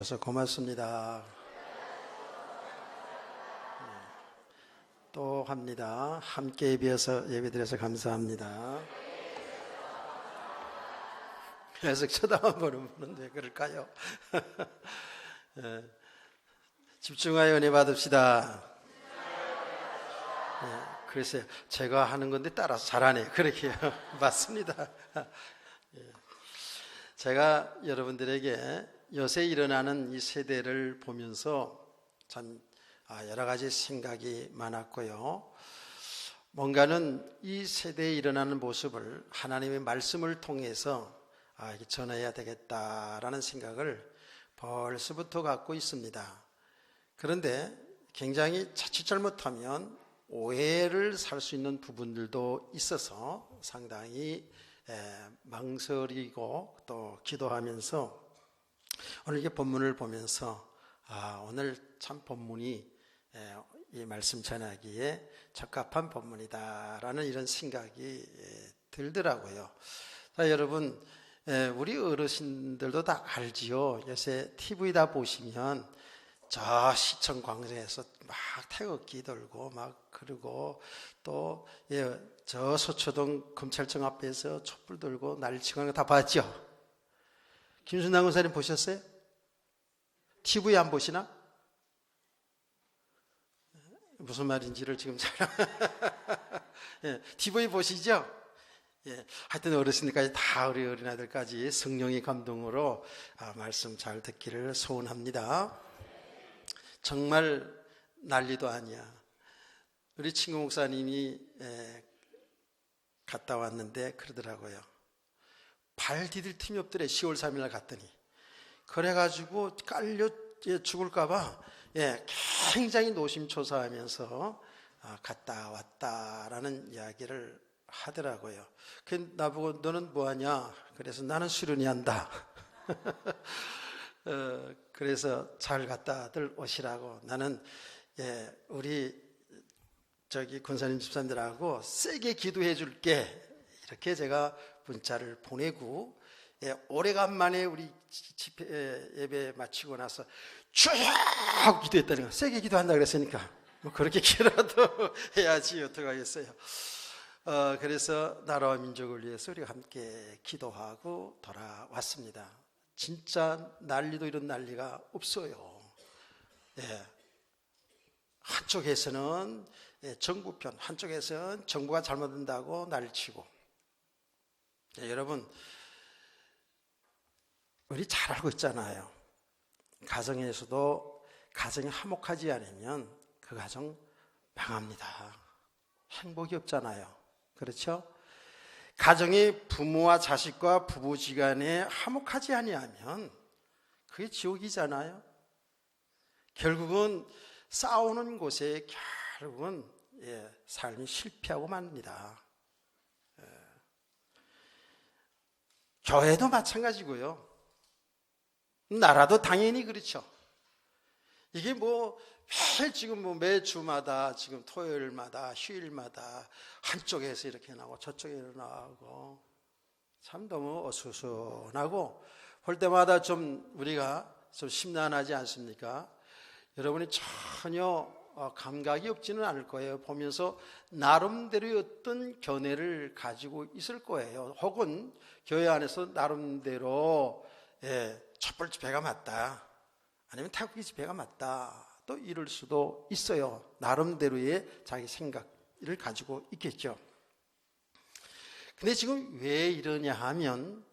그래서 고맙습니다. 또 합니다. 함께 예배드려서 감사합니다. 계속 쳐다보는 분은 왜 그럴까요? 집중하여 은혜 받읍시다. 그래서 제가 하는 건데 따라서 잘하네요. 그렇게 맞습니다. 제가 여러분들에게 요새 일어나는 이 세대를 보면서 참 여러 가지 생각이 많았고요. 뭔가는 이 세대에 일어나는 모습을 하나님의 말씀을 통해서 전해야 되겠다라는 생각을 벌써부터 갖고 있습니다. 그런데 굉장히 자칫 잘못하면 오해를 살 수 있는 부분들도 있어서 상당히 망설이고 또 기도하면서 오늘 이 본문을 보면서 오늘 참 본문이 이 말씀 전하기에 적합한 본문이다라는 이런 생각이 들더라고요. 자, 여러분, 우리 어르신들도 다 알지요. 요새 TV다 보시면 저 시청 광장에서 막 태극기 들고 막 그러고 또 저 서초동 검찰청 앞에서 촛불 들고 난리치고 하는 거 다 봤죠? 김순남 권사님 보셨어요? TV 안 보시나? 무슨 말인지를 지금 잘 TV 보시죠? 하여튼 어르신들까지 다 우리 어린아이들까지 성령의 감동으로 말씀 잘 듣기를 소원합니다. 정말 난리도 아니야. 우리 친구 목사님이 갔다 왔는데 그러더라고요. 발 디딜 틈이 없더래. 10월 3일 날 갔더니. 그래가지고 깔려 죽을까봐 굉장히 노심초사하면서 갔다 왔다라는 이야기를 하더라고요. 나보고 너는 뭐하냐? 그래서 나는 수련회 한다. 그래서 잘 갔다들 오시라고 나는 우리 권사님 집사님들하고 세게 기도해 줄게 이렇게 제가 문자를 보내고 오래간만에 우리 집회 예배 마치고 나서 쭉 기도했다는 거. 세게 기도한다 그랬으니까 뭐 그렇게 기도라도 해야지 어떡하겠어요. 그래서 나라와 민족을 위해서 우리가 함께 기도하고 돌아왔습니다. 진짜 난리도 이런 난리가 없어요. 한쪽에서는 정부편, 한쪽에서는 정부가 잘못한다고 난리치고. 여러분, 우리 잘 알고 있잖아요. 가정에서도 가정이 화목하지 않으면 그 가정 망합니다. 행복이 없잖아요. 그렇죠? 가정이 부모와 자식과 부부지간에 화목하지 아니하면 그게 지옥이잖아요. 결국은 싸우는 곳에 결국은 삶이 실패하고 맙니다. 교회도 마찬가지고요. 나라도 당연히 그렇죠. 이게 매일 지금 매주마다 지금 토요일마다 휴일마다 한쪽에서 이렇게 나오고 저쪽에 나오고 참 너무 어수선하고 볼 때마다 좀 우리가 좀 심란하지 않습니까? 여러분이 전혀 감각이 없지는 않을 거예요. 보면서 나름대로의 어떤 견해를 가지고 있을 거예요. 혹은 교회 안에서 나름대로 촛불 집회가 맞다. 아니면 태극기 집회가 맞다. 또 이럴 수도 있어요. 나름대로의 자기 생각을 가지고 있겠죠. 근데 지금 왜 이러냐 하면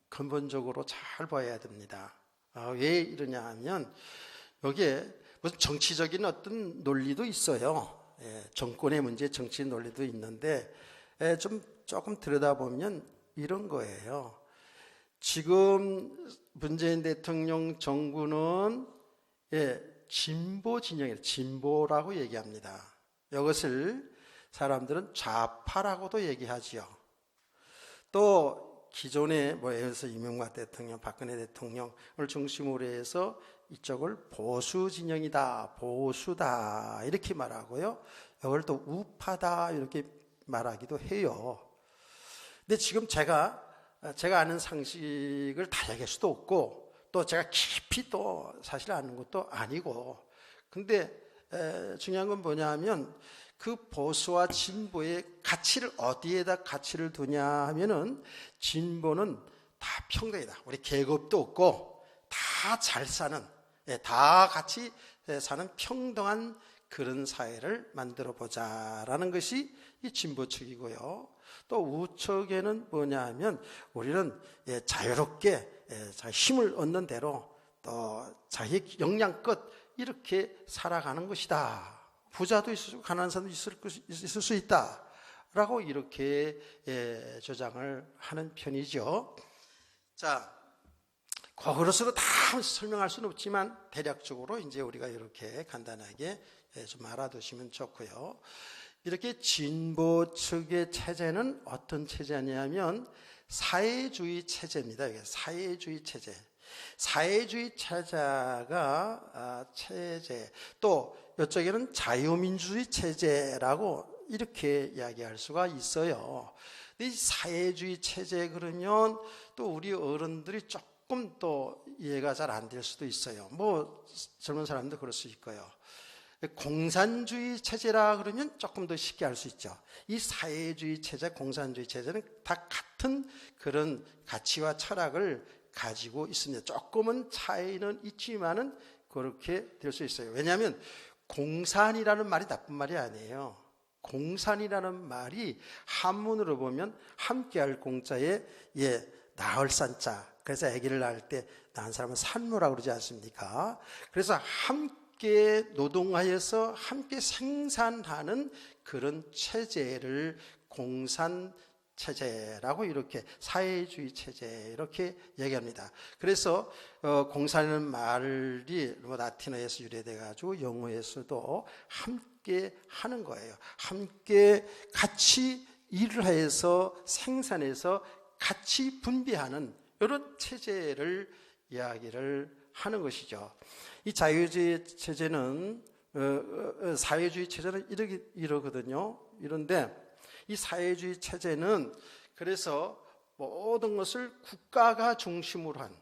근본적으로 잘 봐야 됩니다. 왜 이러냐 하면 여기에 무슨 정치적인 어떤 논리도 있어요. 정권의 문제, 정치 논리도 있는데 조금 들여다보면 이런 거예요. 지금 문재인 대통령 정부는 진보 진영이에요. 진보라고 얘기합니다. 이것을 사람들은 좌파라고도 얘기하지요. 또 기존에 예를 들어서 이명박 대통령, 박근혜 대통령을 중심으로 해서 이쪽을 보수 진영이다, 보수다 이렇게 말하고요. 이걸 또 우파다 이렇게 말하기도 해요. 근데 지금 제가 아는 상식을 다 얘기할 수도 없고 또 제가 깊이 또 사실 아는 것도 아니고, 근데 중요한 건 뭐냐 하면 그 보수와 진보의 가치를 어디에다 가치를 두냐 하면은 진보는 다 평등이다. 우리 계급도 없고 다 잘 사는, 다 같이 사는 평등한 그런 사회를 만들어 보자라는 것이 이 진보 측이고요. 또 우측에는 뭐냐 하면 우리는 자유롭게 힘을 얻는 대로 또 자기 역량껏 이렇게 살아가는 것이다. 부자도 있을 수 있고 가난한 사람도 있을 수 있다 라고 이렇게 주장을 하는 편이죠. 자, 그것으로 다 설명할 수는 없지만 대략적으로 이제 우리가 이렇게 간단하게 좀 알아두시면 좋고요. 이렇게 진보 측의 체제는 어떤 체제냐면 사회주의 체제입니다. 사회주의 체제. 사회주의 체제, 또 이쪽에는 자유민주주의 체제라고 이렇게 이야기할 수가 있어요. 이 사회주의 체제 그러면 또 우리 어른들이 조금 또 이해가 잘 안 될 수도 있어요. 뭐 젊은 사람도 그럴 수 있고요. 공산주의 체제라 그러면 조금 더 쉽게 알 수 있죠. 이 사회주의 체제, 공산주의 체제는 다 같은 그런 가치와 철학을 가지고 있습니다. 조금은 차이는 있지만은 그렇게 될 수 있어요. 왜냐하면 공산이라는 말이 나쁜 말이 아니에요. 공산이라는 말이 한문으로 보면 함께할 공자에 나을 산자. 그래서 아기를 낳을 때 낳은 사람은 산모라고 그러지 않습니까? 그래서 함께 노동하여서 함께 생산하는 그런 체제를 공산 체제라고 이렇게 사회주의 체제 이렇게 얘기합니다. 그래서 공산이라는 말이 라틴어에서 유래돼 가지고 영어에서도 함께 하는 거예요. 함께 같이 일을 해서 생산해서 같이 분배하는 이런 체제를 이야기를 하는 것이죠. 이 자유주의 체제는 사회주의 체제는 이러거든요. 이런데 이 사회주의 체제는 그래서 모든 것을 국가가 중심으로 한,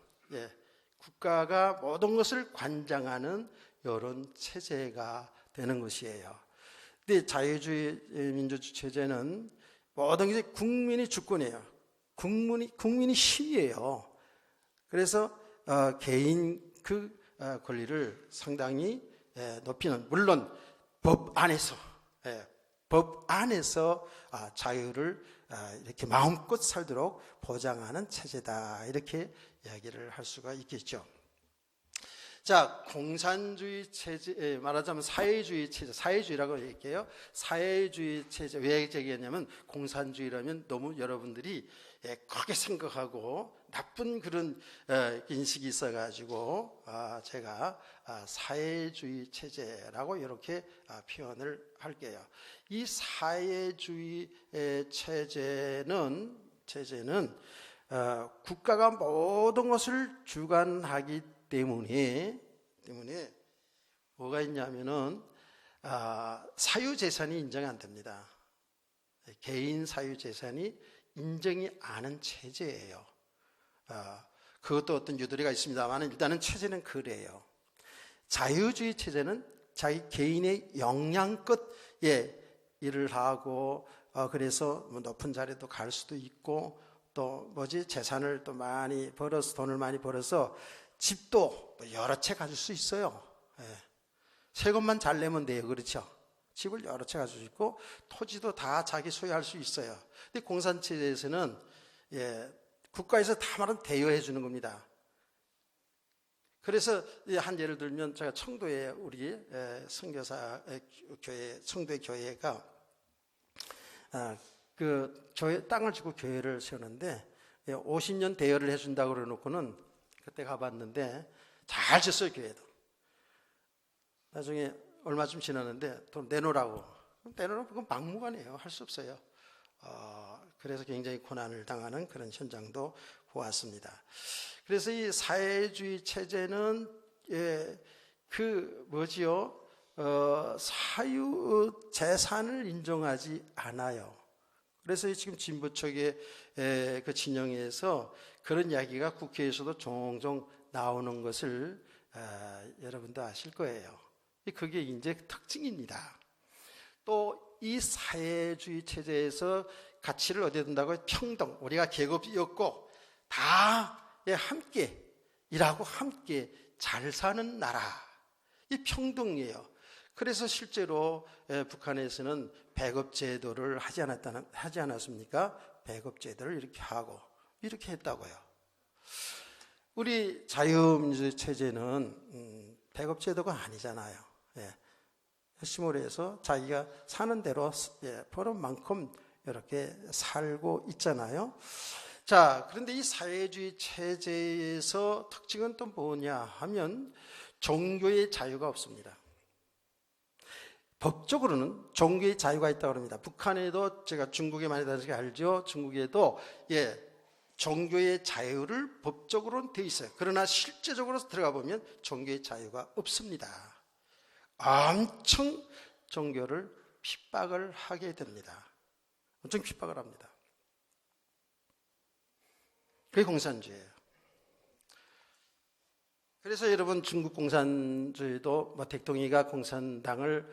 국가가 모든 것을 관장하는 이런 체제가 되는 것이에요. 근데 자유주의 민주주의 체제는 모든 게 국민이 주권이에요. 국민이 시위예요. 그래서 개인 그 권리를 상당히 높이는, 물론 법 안에서 자유를 이렇게 마음껏 살도록 보장하는 체제다, 이렇게 이야기를 할 수가 있겠죠. 자, 공산주의 체제, 말하자면 사회주의 체제, 사회주의라고 얘기해요. 사회주의 체제, 왜 얘기했냐면 공산주의라면 너무 여러분들이 크게 생각하고 나쁜 그런 인식이 있어가지고 제가 사회주의 체제라고 이렇게 표현을 할게요. 이 사회주의 체제는 국가가 모든 것을 주관하기 때문에 뭐가 있냐면은 사유재산이 인정이 안 됩니다. 개인 사유재산이 인정이 않은 체제예요. 그것도 어떤 유도리가 있습니다만 일단은 체제는 그래요. 자유주의 체제는 자기 개인의 역량껏 일을 하고 그래서 뭐 높은 자리도 갈 수도 있고 또 재산을 또 많이 벌어서 돈을 많이 벌어서 집도 여러 채 가질 수 있어요. 세금만 잘 내면 돼요. 그렇죠? 집을 여러 채 가질 수 있고 토지도 다 자기 소유할 수 있어요. 근데 공산체제에서는 국가에서 다 말은 대여해 주는 겁니다. 그래서 한 예를 들면 제가 청도에 우리 선교사 교회, 청도의 교회가 그 교회 땅을 주고 교회를 세우는데 50년 대여를 해준다고 그래놓고는 그때 가봤는데 잘 졌어요. 교회도. 나중에 얼마쯤 지났는데 돈 내놓으라고. 내놓으면 그건 막무가내예요. 할 수 없어요. 그래서 굉장히 고난을 당하는 그런 현장도 보았습니다. 그래서 이 사회주의 체제는 사유 재산을 인정하지 않아요. 그래서 지금 진보 쪽의 그 진영에서 그런 이야기가 국회에서도 종종 나오는 것을 여러분도 아실 거예요. 그게 이제 특징입니다. 또 이 사회주의 체제에서 가치를 어디에 둔다고? 평등. 우리가 계급이 없고 다 함께 일하고 함께 잘 사는 나라. 이 평등이에요. 그래서 실제로 북한에서는 배급제도를 하지 않았습니까? 배급제도를 이렇게 하고 이렇게 했다고요. 우리 자유민주 체제는 배급제도가 아니잖아요. 열심히 해서 자기가 사는 대로 버는 만큼 이렇게 살고 있잖아요. 자, 그런데 이 사회주의 체제에서 특징은 또 뭐냐 하면 종교의 자유가 없습니다. 법적으로는 종교의 자유가 있다고 합니다. 북한에도 제가 중국에 많이 다니니까 알죠? 중국에도 종교의 자유를 법적으로는 돼 있어요. 그러나 실제적으로 들어가 보면 종교의 자유가 없습니다. 엄청 종교를 핍박을 하게 됩니다. 엄청 핍박을 합니다. 그게 공산주의예요. 그래서 여러분 중국 공산주의도 대통령이가 공산당을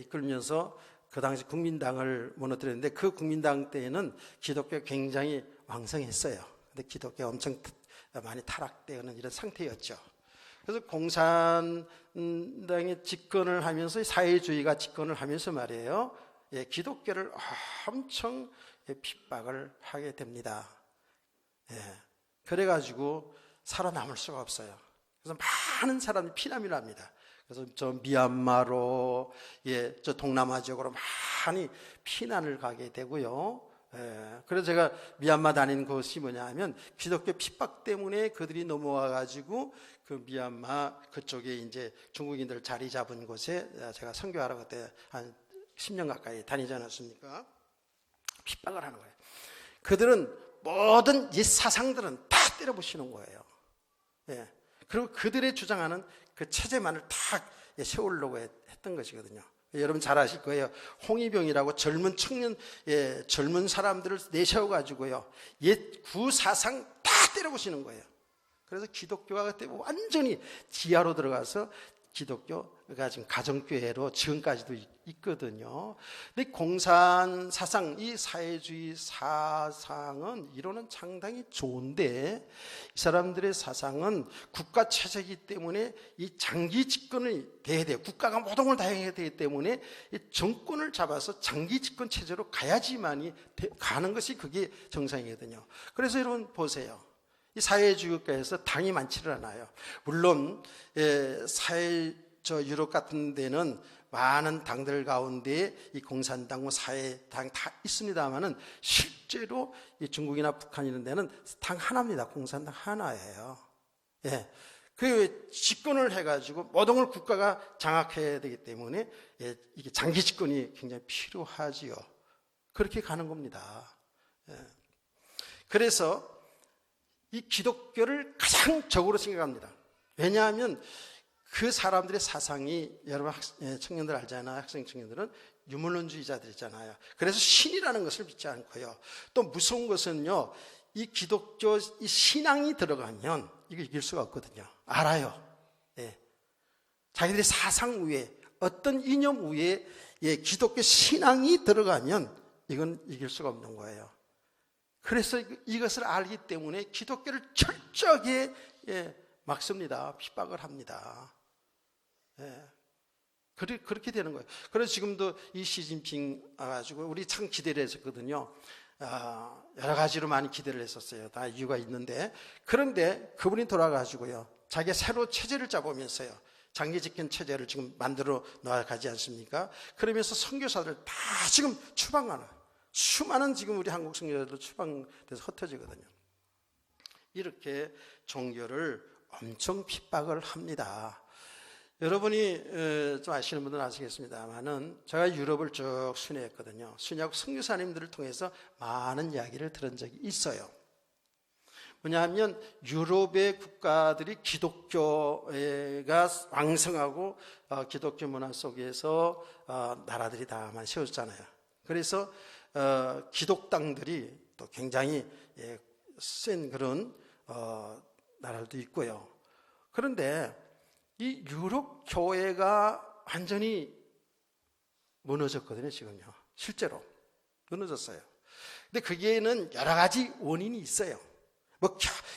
이끌면서 그 당시 국민당을 무너뜨렸는데 그 국민당 때에는 기독교 굉장히 왕성했어요. 근데 기독교 엄청 많이 타락되는 이런 상태였죠. 그래서 공산당이 집권을 하면서 사회주의가 집권을 하면서 말이에요. 기독교를 엄청 핍박을 하게 됩니다. 그래가지고 살아남을 수가 없어요. 그래서 많은 사람이 피난을 합니다. 그래서 저 미얀마로 저 동남아 지역으로 많이 피난을 가게 되고요. 그래서 제가 미얀마 다닌 곳이 뭐냐 하면 기독교 핍박 때문에 그들이 넘어와 가지고 그 미얀마 그쪽에 이제 중국인들 자리 잡은 곳에 제가 선교하러 그때 한 10년 가까이 다니지 않았습니까? 핍박을 하는 거예요. 그들은 모든 이 사상들은 다 때려부시는 거예요. 그리고 그들의 주장하는 그 체제만을 다 세우려고 했던 것이거든요. 여러분 잘 아실 거예요. 홍위병이라고 젊은 청년, 젊은 사람들을 내세워가지고요. 옛 구사상 다 때려부시는 거예요. 그래서 기독교가 그때 완전히 지하로 들어가서 기독교가 지금 가정교회로 지금까지도 있거든요. 근데 공산 사상, 이 사회주의 사상은 이론은 상당히 좋은데 이 사람들의 사상은 국가 체제이기 때문에 이 장기 집권이 돼야 돼요. 국가가 모든 걸 다 해야 되기 때문에 이 정권을 잡아서 장기 집권 체제로 가야지만이 가는 것이 그게 정상이거든요. 그래서 여러분 보세요. 이 사회주의 국가에서 당이 많지를 않아요. 물론 유럽 같은 데는 많은 당들 가운데 이 공산당, 사회당 다 있습니다만은 실제로 이 중국이나 북한 이런 데는 당 하나입니다. 공산당 하나예요. 그 집권을 해가지고 모든 걸 국가가 장악해야 되기 때문에 이게 장기 집권이 굉장히 필요하지요. 그렇게 가는 겁니다. 그래서 이 기독교를 가장 적으로 생각합니다. 왜냐하면 그 사람들의 사상이 여러분 청년들 알잖아요. 학생 청년들은 유물론주의자들이잖아요. 그래서 신이라는 것을 믿지 않고요. 또 무서운 것은요. 이 기독교 이 신앙이 들어가면 이거 이길 수가 없거든요. 알아요. 자기들의 사상 위에 어떤 이념 위에 기독교 신앙이 들어가면 이건 이길 수가 없는 거예요. 그래서 이것을 알기 때문에 기독교를 철저하게 막습니다. 핍박을 합니다. 그렇게 되는 거예요. 그래서 지금도 이 시진핑 가지고 우리 참 기대를 했었거든요. 여러 가지로 많이 기대를 했었어요. 다 이유가 있는데 그런데 그분이 돌아가지고요. 자기가 새로 체제를 짜보면서요. 장기 집권 체제를 지금 만들어 나가지 않습니까? 그러면서 선교사들 다 지금 추방하는 수많은 지금 우리 한국 선교사들도 추방돼서 흩어지거든요. 이렇게 종교를 엄청 핍박을 합니다. 여러분이 좀 아시는 분들은 아시겠습니다만은 제가 유럽을 쭉 순회했거든요. 순회하고 선교사님들을 통해서 많은 이야기를 들은 적이 있어요. 뭐냐면 유럽의 국가들이 기독교가 왕성하고 기독교 문화 속에서 나라들이 다만 세웠잖아요. 그래서 기독당들이 또 굉장히 센 그런 나라도 있고요. 그런데 이 유럽 교회가 완전히 무너졌거든요, 지금요. 실제로 무너졌어요. 근데 거기에는 여러 가지 원인이 있어요.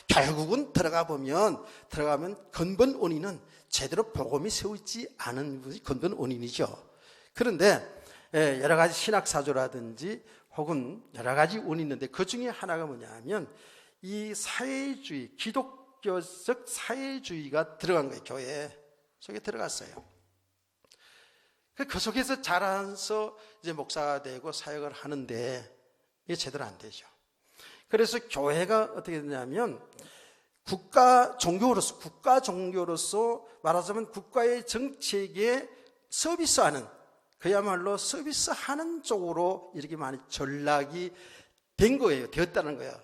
결국은 들어가면 근본 원인은 제대로 복음이 세우지 않은 것이 근본 원인이죠. 그런데 여러 가지 신학사조라든지 혹은 여러 가지 원인이 있는데 그 중에 하나가 뭐냐면 이 사회주의, 기독교적 사회주의가 들어간 거예요. 교회 속에 들어갔어요. 그 속에서 자라서 이제 목사가 되고 사역을 하는데 이게 제대로 안 되죠. 그래서 교회가 어떻게 되냐면 국가 종교로서 말하자면 국가의 정책에 서비스하는, 그야말로 서비스하는 쪽으로 이렇게 많이 전락이 된 거예요. 되었다는 거예요.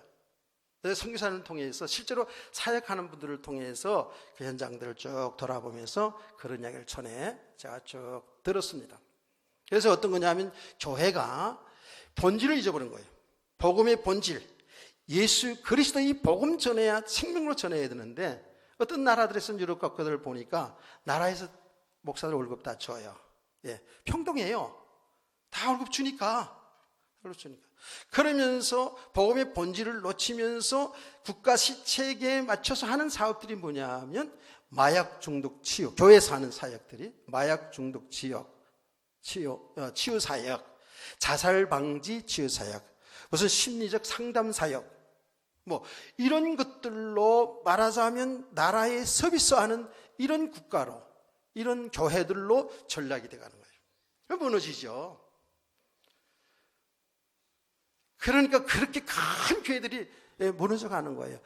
선교사를 통해서 실제로 사역하는 분들을 통해서 그 현장들을 쭉 돌아보면서 그런 이야기를 전에 제가 쭉 들었습니다. 그래서 어떤 거냐면 교회가 본질을 잊어버린 거예요. 복음의 본질, 예수 그리스도의 복음 전해야, 생명으로 전해야 되는데 어떤 나라들에서 유럽 국가들을 보니까 나라에서 목사들 월급 다 줘요. 평등해요. 다 월급 주니까. 그러면서 복음의 본질을 놓치면서 국가 시책에 맞춰서 하는 사업들이 뭐냐면 마약 중독 치유, 교회에서 하는 사역들이 마약 중독 치유 사역, 자살 방지 치유 사역, 무슨 심리적 상담 사역, 이런 것들로 말하자면 나라에 서비스하는 이런 국가로, 이런 교회들로 전락이 돼가는 거예요. 무너지죠. 그러니까 그렇게 큰 교회들이 무너져 가는 거예요.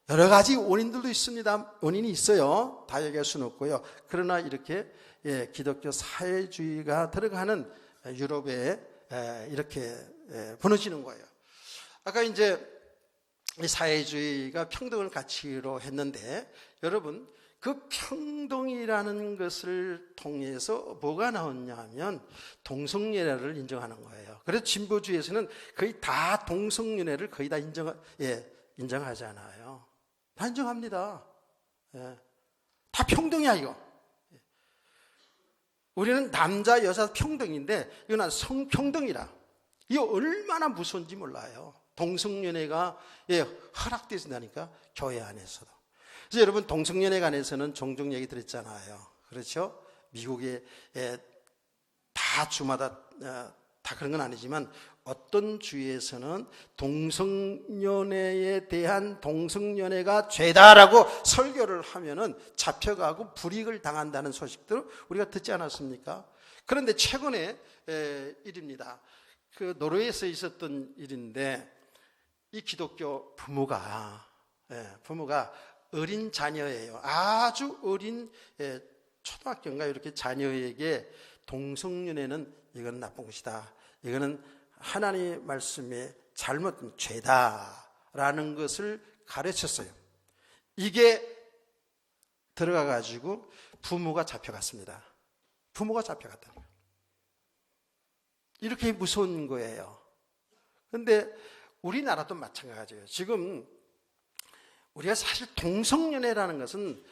여러 가지 원인들도 있습니다. 원인이 있어요. 다 얘기할 수는 없고요. 그러나 이렇게 기독교 사회주의가 들어가는 유럽에 이렇게 무너지는 거예요. 아까 이제 사회주의가 평등을 가치로 했는데 여러분, 그 평등이라는 것을 통해서 뭐가 나왔냐면 동성연애를 인정하는 거예요. 그래서 진보주의에서는 거의 다 동성연애를 거의 다 인정하잖아요. 다 인정합니다. 다 평등이야 이거. 우리는 남자 여자 평등인데 이건 성평등이라. 이거 얼마나 무서운지 몰라요. 동성연애가 허락되신다니까, 교회 안에서도. 그래서 여러분, 동성연애에 관해서는 종종 얘기 들었잖아요. 그렇죠? 미국에 다 주마다 다 그런 건 아니지만 어떤 주에서는 동성연애에 대한 동성연애가 죄다라고 설교를 하면은 잡혀가고 불이익을 당한다는 소식들 우리가 듣지 않았습니까? 그런데 최근에 일입니다. 그 노르웨이에서 있었던 일인데 이 기독교 부모가 어린 자녀예요. 아주 어린 초등학교인가 이렇게 자녀에게 동성연애는 이건 나쁜 것이다. 이거는 하나님의 말씀에 잘못된 죄다라는 것을 가르쳤어요. 이게 들어가 가지고 부모가 잡혀갔습니다. 부모가 잡혀갔다는 거예요. 이렇게 무서운 거예요. 그런데 우리나라도 마찬가지예요. 지금 우리가 사실 동성연애라는 것은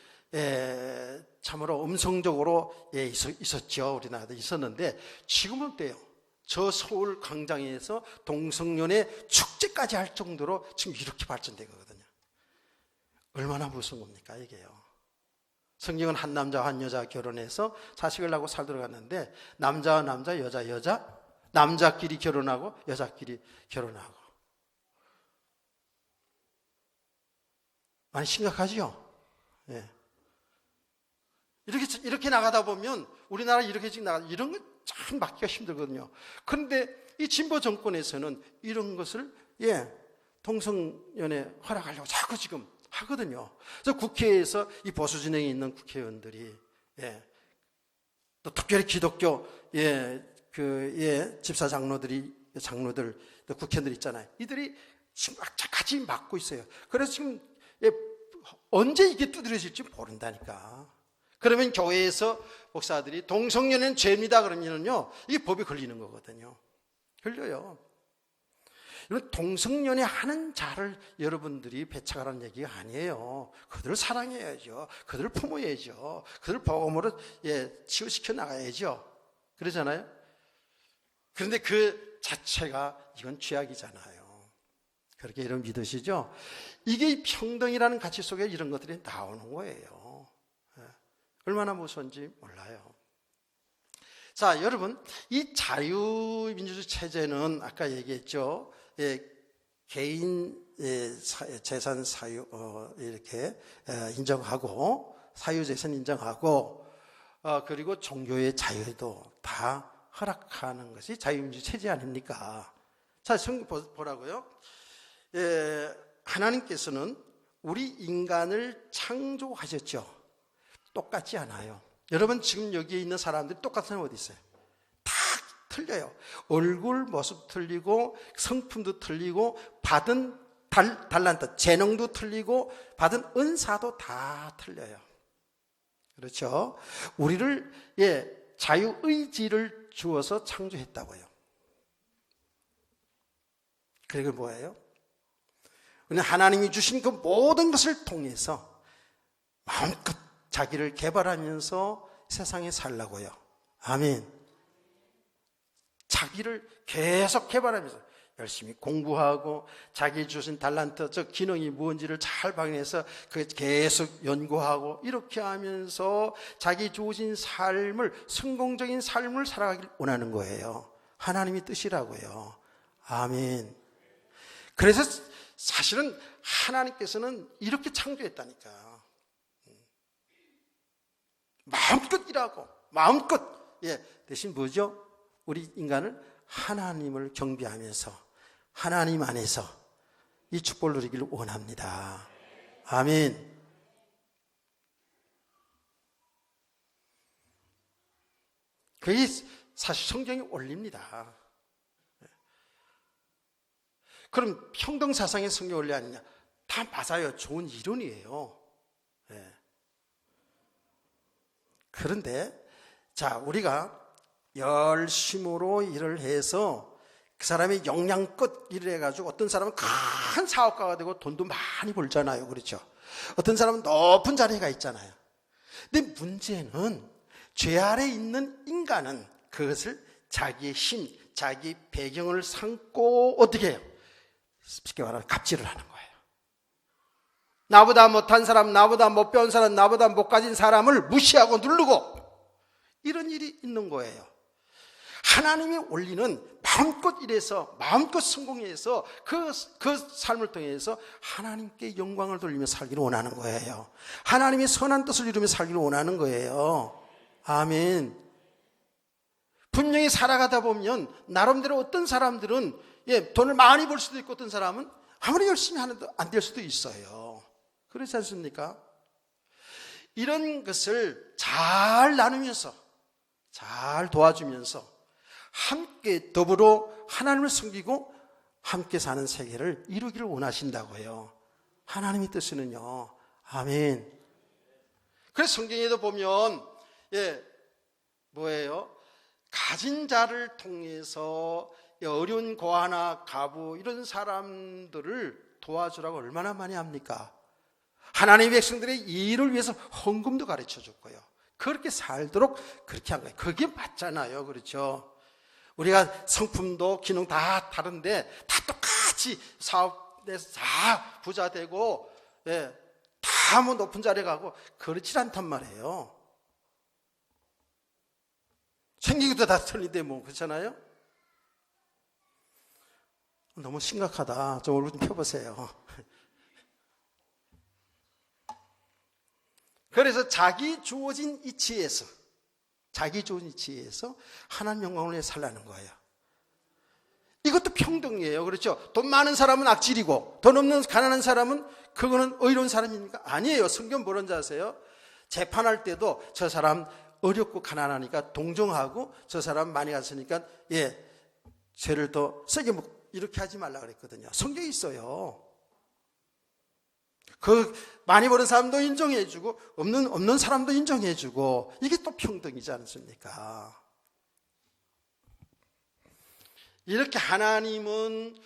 참으로 음성적으로 있었죠. 우리나라도 있었는데 지금은 어때요? 저 서울 광장에서 동성연애 축제까지 할 정도로 지금 이렇게 발전되거든요. 얼마나 무서운 겁니까 이게요. 성경은 한 남자와 한 여자 결혼해서 자식을 낳고 살도록 갔는데 남자와 남자, 여자, 여자, 남자끼리 결혼하고 여자끼리 결혼하고. 많이 심각하죠? 이렇게 나가다 보면 우리나라 이렇게 지금 이런 거 참 막기가 힘들거든요. 그런데 이 진보 정권에서는 이런 것을 동성연애 허락하려고 자꾸 지금 하거든요. 그래서 국회에서 이 보수 진영에 있는 국회의원들이 또 특별히 기독교 집사 장로들 또 국회의원들 있잖아요. 이들이 지금 악착같이 막고 있어요. 그래서 지금 언제 이게 두드려질지 모른다니까. 그러면 교회에서 목사들이 동성연애는 죄입니다 그러면요, 이게 법에 걸리는 거거든요. 걸려요. 이런 동성연애 하는 자를 여러분들이 배척하라는 얘기가 아니에요. 그들을 사랑해야죠. 그들을 품어야죠. 그들을 복음으로 치유시켜 나가야죠. 그러잖아요. 그런데 그 자체가 이건 죄악이잖아요. 그렇게 여러분 믿으시죠? 이게 평등이라는 가치 속에 이런 것들이 나오는 거예요. 얼마나 무서운지 몰라요. 자, 여러분, 이 자유민주주의 체제는 아까 얘기했죠. 개인 재산 사유 이렇게 인정하고 사유재산 인정하고 그리고 종교의 자유도 다 허락하는 것이 자유민주주의 체제 아닙니까? 자, 성경 보라고요. 하나님께서는 우리 인간을 창조하셨죠. 똑같지 않아요. 여러분 지금 여기에 있는 사람들이 똑같은 사람 어디 있어요? 다 틀려요. 얼굴 모습 틀리고 성품도 틀리고 받은 달란트 재능도 틀리고 받은 은사도 다 틀려요. 그렇죠? 우리를 자유의지를 주어서 창조했다고요. 그게 뭐예요? 하나님이 주신 그 모든 것을 통해서 마음껏 자기를 개발하면서 세상에 살라고요. 아멘. 자기를 계속 개발하면서 열심히 공부하고 자기 주신 달란트, 저 기능이 무엇인지를 잘 발견해서 그 계속 연구하고 이렇게 하면서 자기 주어진 삶을 성공적인 삶을 살아가길 원하는 거예요. 하나님의 뜻이라고요. 아멘. 그래서 사실은 하나님께서는 이렇게 창조했다니까. 마음껏 일하고 마음껏 대신 뭐죠? 우리 인간을 하나님을 경배하면서 하나님 안에서 이 축복을 누리기를 원합니다. 아멘. 그게 사실 성경의 원리입니다. 그럼 평등사상의 성경 원리 아니냐? 다 맞아요. 좋은 이론이에요. 그런데 자, 우리가 열심으로 일을 해서 그 사람이 역량껏 일을 해가지고 어떤 사람은 큰 사업가가 되고 돈도 많이 벌잖아요. 그렇죠? 어떤 사람은 높은 자리가 있잖아요. 근데 문제는 죄 아래 있는 인간은 그것을 자기의 힘, 자기 배경을 삼고 어떻게 해요? 쉽게 말하면 갑질을 하는 거예요. 나보다 못한 사람, 나보다 못 배운 사람, 나보다 못 가진 사람을 무시하고 누르고 이런 일이 있는 거예요. 하나님의 원리는 마음껏 일해서 마음껏 성공해서 그 삶을 통해서 하나님께 영광을 돌리며 살기를 원하는 거예요. 하나님의 선한 뜻을 이루며 살기를 원하는 거예요. 아멘. 분명히 살아가다 보면 나름대로 어떤 사람들은 돈을 많이 벌 수도 있고 어떤 사람은 아무리 열심히 하는데 안 될 수도 있어요. 그렇지 않습니까? 이런 것을 잘 나누면서 잘 도와주면서 함께 더불어 하나님을 섬기고 함께 사는 세계를 이루기를 원하신다고요. 하나님의 뜻은요. 아멘. 그래서 성경에도 보면 뭐예요? 가진 자를 통해서 어려운 고아나 가부 이런 사람들을 도와주라고 얼마나 많이 합니까? 하나님의 백성들의 일을 위해서 헌금도 가르쳐 줬고요. 그렇게 살도록 그렇게 한 거예요. 그게 맞잖아요. 그렇죠? 우리가 성품도 기능 다 다른데 다 똑같이 사업에서 다 부자 되고 다 뭐 높은 자리에 가고 그렇지 않단 말이에요. 생긴 것도 다 틀린데 뭐 그렇잖아요. 너무 심각하다. 좀 얼굴 좀 펴보세요. 그래서 자기 주어진 이치에서 하나님 영광을 위해 살라는 거예요. 이것도 평등이에요. 그렇죠? 돈 많은 사람은 악질이고 돈 없는 가난한 사람은 그거는 의로운 사람입니까? 아니에요. 성경 뭐라는 줄 아세요? 재판할 때도 저 사람 어렵고 가난하니까 동정하고 저 사람 많이 갔으니까 죄를 더 세게 이렇게 하지 말라 그랬거든요. 성경에 있어요. 그 많이 버는 사람도 인정해주고 없는 사람도 인정해주고 이게 또 평등이지 않습니까? 이렇게 하나님은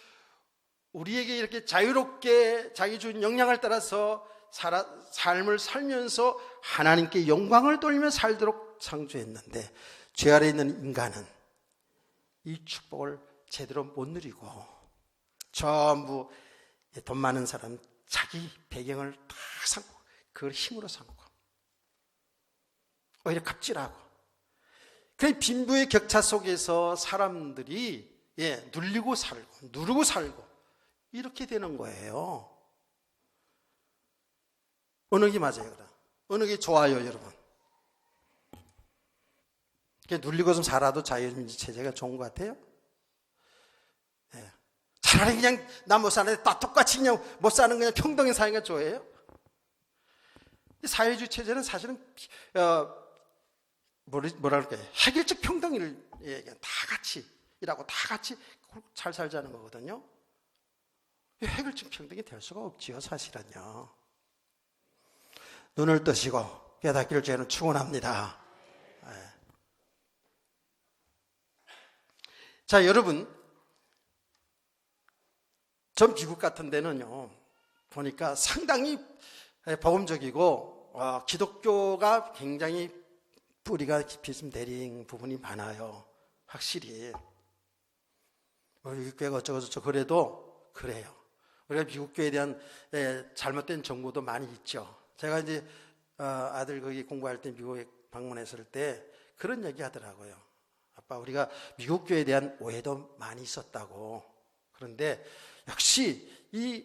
우리에게 이렇게 자유롭게 자기 준 역량을 따라서 삶을 살면서 하나님께 영광을 돌리며 살도록 창조했는데 죄 아래 있는 인간은 이 축복을 제대로 못 누리고 전부 돈 많은 사람 자기 배경을 다 삼고 그걸 힘으로 삼고 오히려 갑질하고 그 빈부의 격차 속에서 사람들이 누리고 살고 누르고 살고 이렇게 되는 거예요. 어느 게 맞아요, 그럼? 어느 게 좋아요, 여러분? 눌리고 좀 살아도 자유민주 체제가 좋은 것 같아요? 차라리 그냥 나 못 사는데 다 똑같이 그냥 못 사는 그냥 평등의 사회가 좋아해요? 사회주의 체제는 사실은 뭐라 그럴까요? 획일적 평등을 다 같이 일하고 다 같이 잘 살자는 거거든요. 획일적 평등이 될 수가 없지요, 사실은요. 눈을 뜨시고 깨닫기를 저희는 축원합니다. 자, 여러분, 전 미국 같은 데는요 보니까 상당히 복음적이고 기독교가 굉장히 뿌리가 깊이 좀 내린 부분이 많아요. 확실히 미국 교회가 어쩌고저쩌고 그래도 그래요. 우리가 미국 교회에 대한 잘못된 정보도 많이 있죠. 제가 이제 아들 거기 공부할 때 미국에 방문했을 때 그런 얘기 하더라고요. 아빠, 우리가 미국 교회에 대한 오해도 많이 있었다고. 그런데 역시 이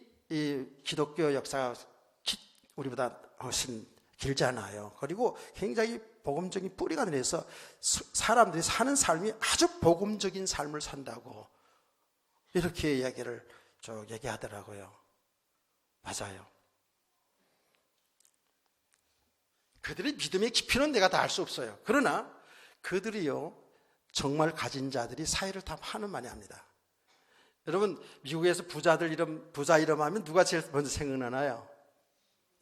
기독교 역사가 우리보다 훨씬 길잖아요. 그리고 굉장히 복음적인 뿌리가 내려서 사람들이 사는 삶이 아주 복음적인 삶을 산다고 이렇게 이야기를 얘기하더라고요. 맞아요. 그들의 믿음의 깊이는 내가 다 알 수 없어요. 그러나 그들이요 정말 가진 자들이 사회를 다 하는 많이 합니다. 여러분, 미국에서 부자 이름 하면 누가 제일 먼저 생각나나요?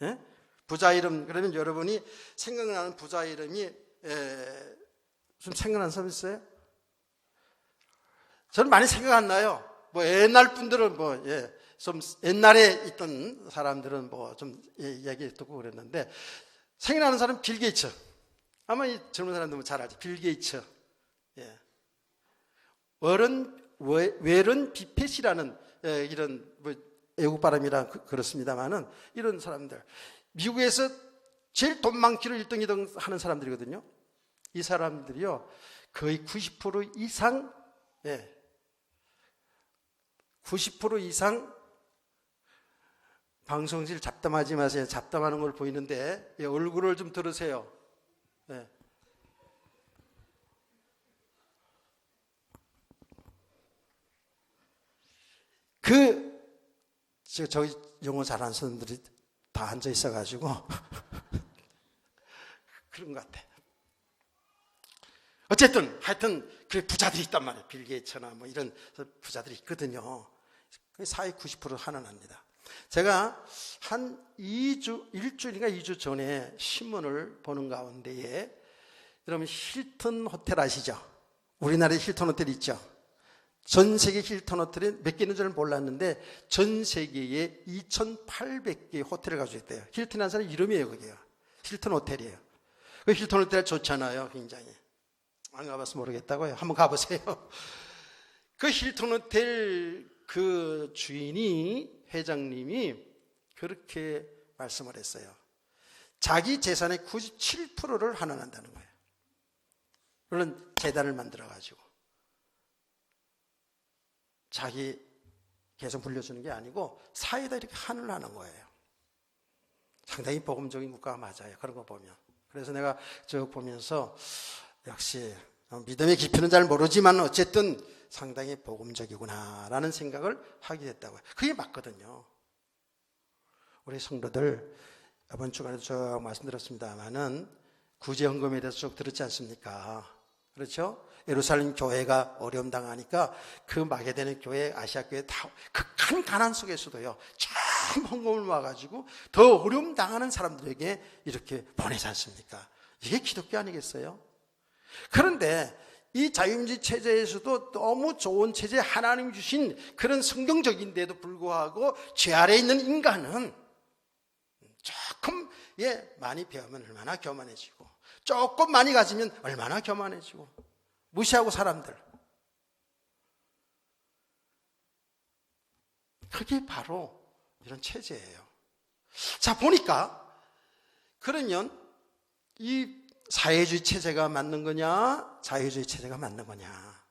예? 부자 이름, 그러면 여러분이 생각나는 부자 이름이 좀 생각나는 사람 있어요? 저는 많이 생각 안 나요. 뭐 옛날 분들은 좀 옛날에 있던 사람들은 좀 얘기 듣고 그랬는데 생각나는 사람은 빌 게이츠. 아마 이 젊은 사람들은 잘 알죠. 빌 게이츠. 웨런 비펫이라는 이런 외국 발음이라 그렇습니다만은 이런 사람들 미국에서 제일 돈 많기로 1등, 2등 하는 사람들이거든요. 이 사람들이요 거의 90% 이상 90% 이상 방송실 잡담하지 마세요. 잡담하는 걸 보이는데 얼굴을 좀 들으세요. 저기 영어 잘하는 사람들이 다 앉아 있어가지고 그런 것 같아. 어쨌든 하여튼 그 부자들이 있단 말이에요. 빌 게이츠나 뭐 이런 부자들이 있거든요. 사회 90% 하는 합니다. 제가 한 1주인가 2주 전에 신문을 보는 가운데에 여러분 힐튼 호텔 아시죠? 우리나라에 힐튼 호텔 있죠? 전 세계 힐튼 호텔이 몇 개 있는 줄 몰랐는데 전 세계에 2,800개의 호텔을 가지고 있대요. 힐튼이라는 사람 이름이에요, 그게요. 힐튼 호텔이에요. 그 힐튼 호텔 좋잖아요, 굉장히. 안 가봐서 모르겠다고요. 한번 가보세요. 그 힐튼 호텔 그 주인이, 회장님이 그렇게 말씀을 했어요. 자기 재산의 97%를 환원한다는 거예요. 물론 재단을 만들어가지고 자기 계속 물려주는 게 아니고 사회에다 이렇게 환원을 하는 거예요. 상당히 복음적인 국가가 맞아요. 그런 거 보면. 그래서 내가 쭉 보면서 역시 믿음의 깊이는 잘 모르지만 어쨌든 상당히 복음적이구나라는 생각을 하게 됐다고요. 그게 맞거든요. 우리 성도들 이번 주간에도 쭉 말씀드렸습니다만은 구제헌금에 대해서 쭉 들었지 않습니까? 그렇죠? 예루살렘 교회가 어려움 당하니까 그 마게도냐 교회, 아시아 교회 다 극한 가난 속에서도요 참 헌금을 모아가지고 더 어려움 당하는 사람들에게 이렇게 보내지 않습니까? 이게 기독교 아니겠어요? 그런데 이 자유민주주의 체제에서도 너무 좋은 체제, 하나님이 주신 그런 성경적인데도 불구하고 죄 아래에 있는 인간은 조금 많이 배우면 얼마나 교만해지고, 조금 많이 가지면 얼마나 교만해지고, 무시하고 사람들. 그게 바로 이런 체제예요. 자, 보니까 그러면 이 사회주의 체제가 맞는 거냐, 자유주의 체제가 맞는 거냐,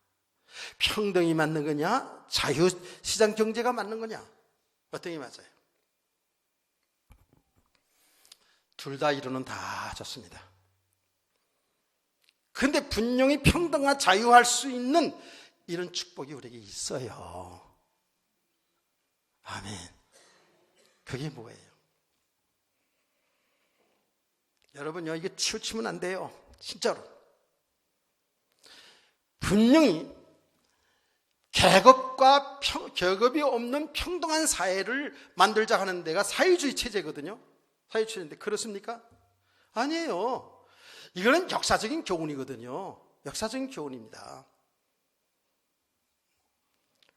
평등이 맞는 거냐, 자유시장 경제가 맞는 거냐, 어떤 게 맞아요? 둘 다 이루는 다 좋습니다. 근데 분명히 평등과 자유할 수 있는 이런 축복이 우리에게 있어요. 아멘. 그게 뭐예요? 여러분요, 이거 치우치면 안 돼요. 진짜로. 분명히 계급과 계급이 없는 평등한 사회를 만들자 하는 데가 사회주의 체제거든요. 사회주의 체제인데 그렇습니까? 아니에요. 이거는 역사적인 교훈이거든요. 역사적인 교훈입니다.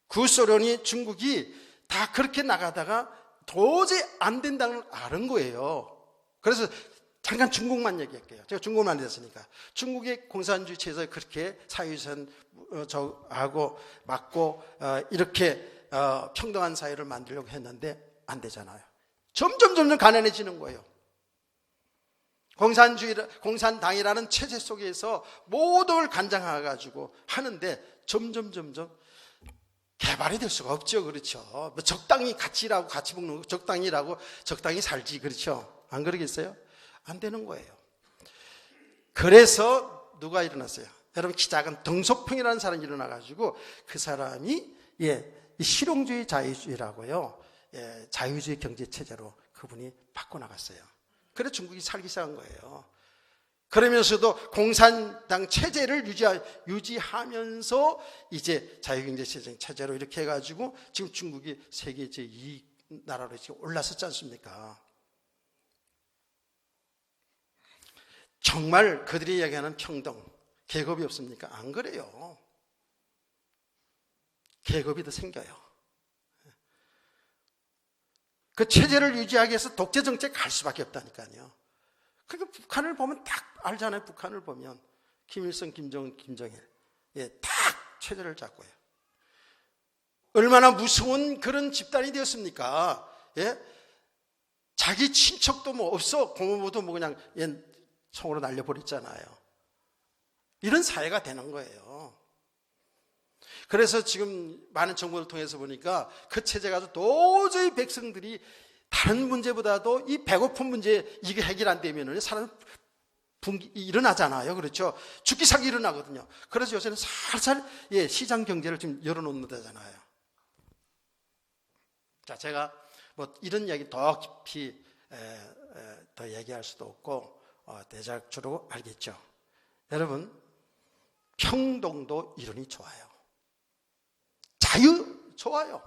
구소련이, 중국이 다 그렇게 나가다가 도저히 안 된다는 걸 아는 거예요. 그래서 잠깐 중국만 얘기할게요. 제가 중국만 했으니까. 중국의 공산주의 체제에 그렇게 사회주의하고 맞고 이렇게 평등한 사회를 만들려고 했는데 안 되잖아요. 점점 가난해지는 거예요. 공산당이라는 체제 속에서 모든 걸 간장해가지고 하는데 점점 개발이 될 수가 없죠. 그렇죠. 뭐 적당히 같이 일하고 같이 먹는 거, 적당히 일하고 적당히 살지. 그렇죠. 안 그러겠어요? 안 되는 거예요. 그래서 누가 일어났어요? 여러분, 키 작은 덩소평이라는 사람이 일어나가지고 그 사람이 이 실용주의 자유주의라고요. 자유주의 경제체제로 그분이 바꿔나갔어요. 그래서 중국이 살기 시작한 거예요. 그러면서도 공산당 체제를 유지하면서 이제 자유경제 체제로 이렇게 해가지고 지금 중국이 세계 제2 나라로 지금 올라섰지 않습니까? 정말 그들이 이야기하는 평등, 계급이 없습니까? 안 그래요. 계급이 더 생겨요. 그 체제를 유지하기 위해서 독재 정책 갈 수밖에 없다니까요. 그러니까 북한을 보면 딱 알잖아요. 북한을 보면 김일성, 김정은, 김정일 딱 체제를 잡고요. 얼마나 무서운 그런 집단이 되었습니까? 자기 친척도 뭐 없어. 고모부도 뭐 그냥 총으로 날려버렸잖아요. 이런 사회가 되는 거예요. 그래서 지금 많은 정보를 통해서 보니까 그 체제가 도저히 백성들이 다른 문제보다도 이 배고픈 문제 이게 해결 안 되면 사람 일어나잖아요. 그렇죠? 죽기 살기 일어나거든요. 그래서 요새는 살살 시장 경제를 지금 열어놓는다잖아요. 자, 제가 뭐 이런 이야기 더 깊이 더 얘기할 수도 없고 대략적으로 알겠죠. 여러분, 평등도 이론이 좋아요. 자유 좋아요.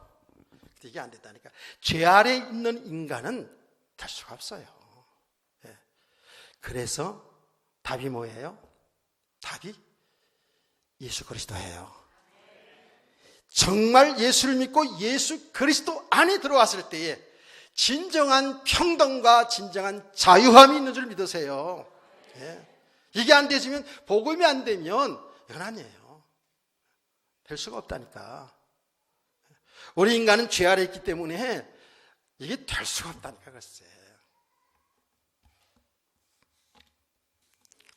근데 이게 안 됐다니까. 죄 아래에 있는 인간은 될 수가 없어요. 그래서 답이 뭐예요? 답이 예수 그리스도예요. 정말 예수를 믿고 예수 그리스도 안에 들어왔을 때에 진정한 평등과 진정한 자유함이 있는 줄 믿으세요. 이게 안 되지면, 복음이 안 되면 이건 아니에요. 될 수가 없다니까. 우리 인간은 죄 아래 있기 때문에 이게 될 수가 없다니까. 글쎄.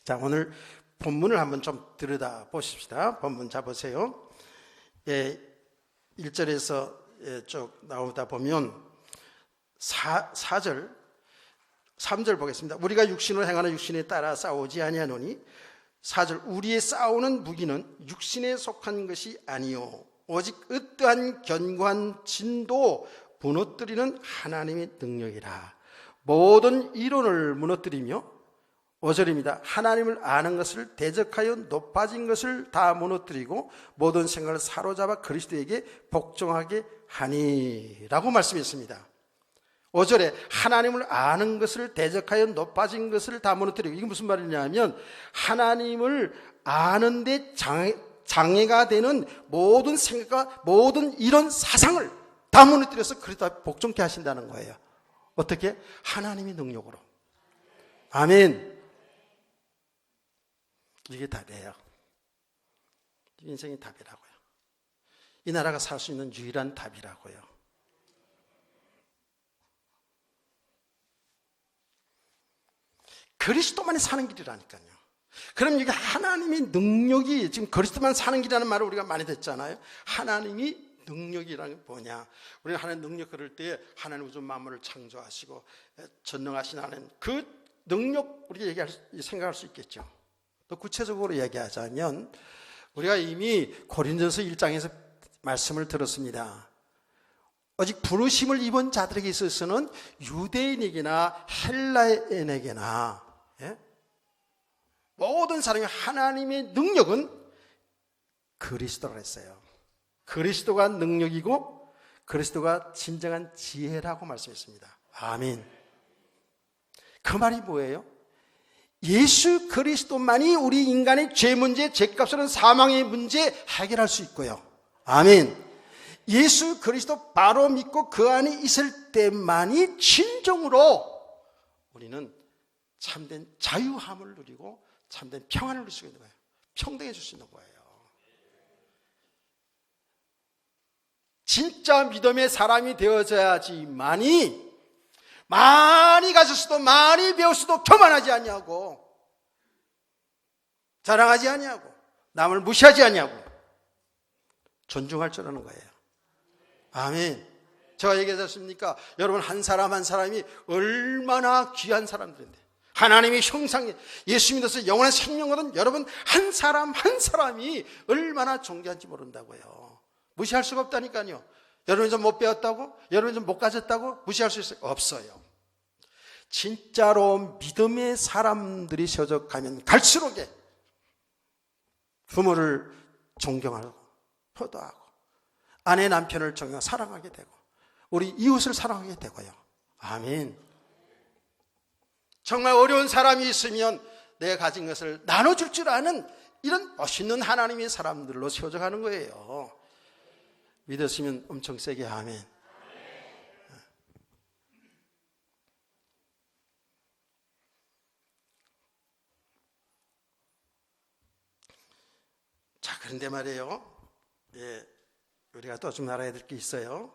자, 오늘 본문을 한번 좀 들여다 보십시다. 본문 잡으세요. 1절에서 쭉 나오다 보면 4절, 3절 보겠습니다. 우리가 육신으로 행하는 육신에 따라 싸우지 아니하노니 4절, 우리의 싸우는 무기는 육신에 속한 것이 아니요 오직 어떠한 견고한 진도 무너뜨리는 하나님의 능력이라. 모든 이론을 무너뜨리며, 5절입니다. 하나님을 아는 것을 대적하여 높아진 것을 다 무너뜨리고 모든 생각을 사로잡아 그리스도에게 복종하게 하니 라고 말씀했습니다. 5절에 하나님을 아는 것을 대적하여 높아진 것을 다 무너뜨리고, 이게 무슨 말이냐면 하나님을 아는데 장애가 되는 모든 생각과 모든 이런 사상을 다 무너뜨려서 그러다 복종케 하신다는 거예요. 어떻게? 하나님의 능력으로. 아멘. 이게 답이에요. 인생의 답이라고요. 이 나라가 살 수 있는 유일한 답이라고요. 그리스도만이 사는 길이라니까요. 그럼 이게 하나님의 능력이, 지금 그리스도만 사는 길이라는 말을 우리가 많이 듣잖아요. 하나님이 능력이라는 게 뭐냐? 우리는 하나님 능력 그럴 때 하나님 우주 만물을 창조하시고 전능하신 하나님, 그 능력 우리가 생각할 수 있겠죠. 또 구체적으로 얘기하자면 우리가 이미 고린도서 1장에서 말씀을 들었습니다. 오직 부르심을 입은 자들에게 있어서는 유대인에게나 헬라인에게나 모든 사람이 하나님의 능력은 그리스도라 했어요. 그리스도가 능력이고 그리스도가 진정한 지혜라고 말씀했습니다. 아멘. 그 말이 뭐예요? 예수 그리스도만이 우리 인간의 죄 문제, 죄값으로는 사망의 문제 해결할 수 있고요. 아멘. 예수 그리스도 바로 믿고 그 안에 있을 때만이 진정으로 우리는 참된 자유함을 누리고 참된 평안을 누릴 수 있는 거예요. 평등해질 수 있는 거예요. 진짜 믿음의 사람이 되어져야지만이 많이 가졌어도 많이 배웠어도 교만하지 아니하고 자랑하지 아니하고 남을 무시하지 아니하고 존중할 줄 아는 거예요. 아멘. 제가 얘기했습니까? 여러분 한 사람 한 사람이 얼마나 귀한 사람들인데 하나님의 형상에 예수 믿어서 영원한 생명 얻은 여러분 한 사람 한 사람이 얼마나 존귀한지 모른다고요. 무시할 수가 없다니까요. 여러분이 좀 못 배웠다고? 여러분이 좀 못 가졌다고? 무시할 수 있어요? 없어요. 진짜로 믿음의 사람들이 세워져 가면 갈수록에 부모를 존경하고 효도하고 아내 남편을 존경하고 사랑하게 되고 우리 이웃을 사랑하게 되고요. 아멘. 정말 어려운 사람이 있으면 내가 가진 것을 나눠줄 줄 아는 이런 멋있는 하나님의 사람들로 세워져 가는 거예요. 믿으시면 엄청 세게 아멘. 자, 그런데 말이에요. 우리가 또 좀 알아야 될 게 있어요.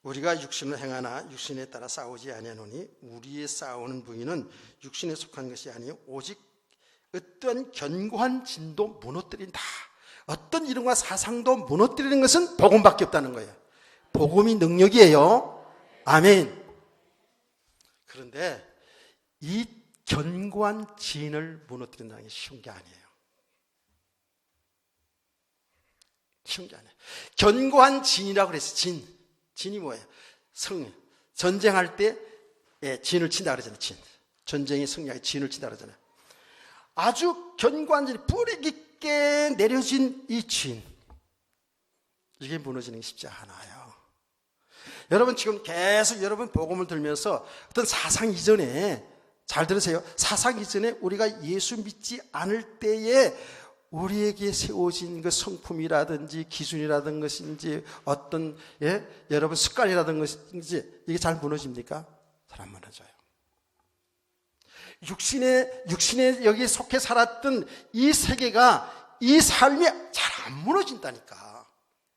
우리가 육신을 행하나 육신에 따라 싸우지 아니하노니 우리의 싸우는 부위는 육신에 속한 것이 아니요 오직 어떠한 견고한 진도 무너뜨린다. 어떤 이름과 사상도 무너뜨리는 것은 복음밖에 없다는 거예요. 복음이 능력이에요. 아멘. 그런데 이 견고한 진을 무너뜨린다는 게 쉬운 게 아니에요. 쉬운 게 아니에요. 견고한 진이라고 그랬어요. 진이 뭐예요? 전쟁할 때 진을 친다 그러잖아요. 진. 전쟁이 승리하게 진을 친다 그러잖아요. 아주 견고한 진, 뿌리 깊게 내려진 이 진, 이게 무너지는 게 쉽지 않아요. 여러분 지금 계속 여러분 복음을 들면서 어떤 사상 이전에, 잘 들으세요. 사상 이전에 우리가 예수 믿지 않을 때에 우리에게 세워진 그 성품이라든지 기준이라든 것인지 어떤 여러분 습관이라든 것인지 이게 잘 무너집니까? 잘 안 무너져요. 육신에 여기에 속해 살았던 이 세계가 이 삶이 잘 안 무너진다니까.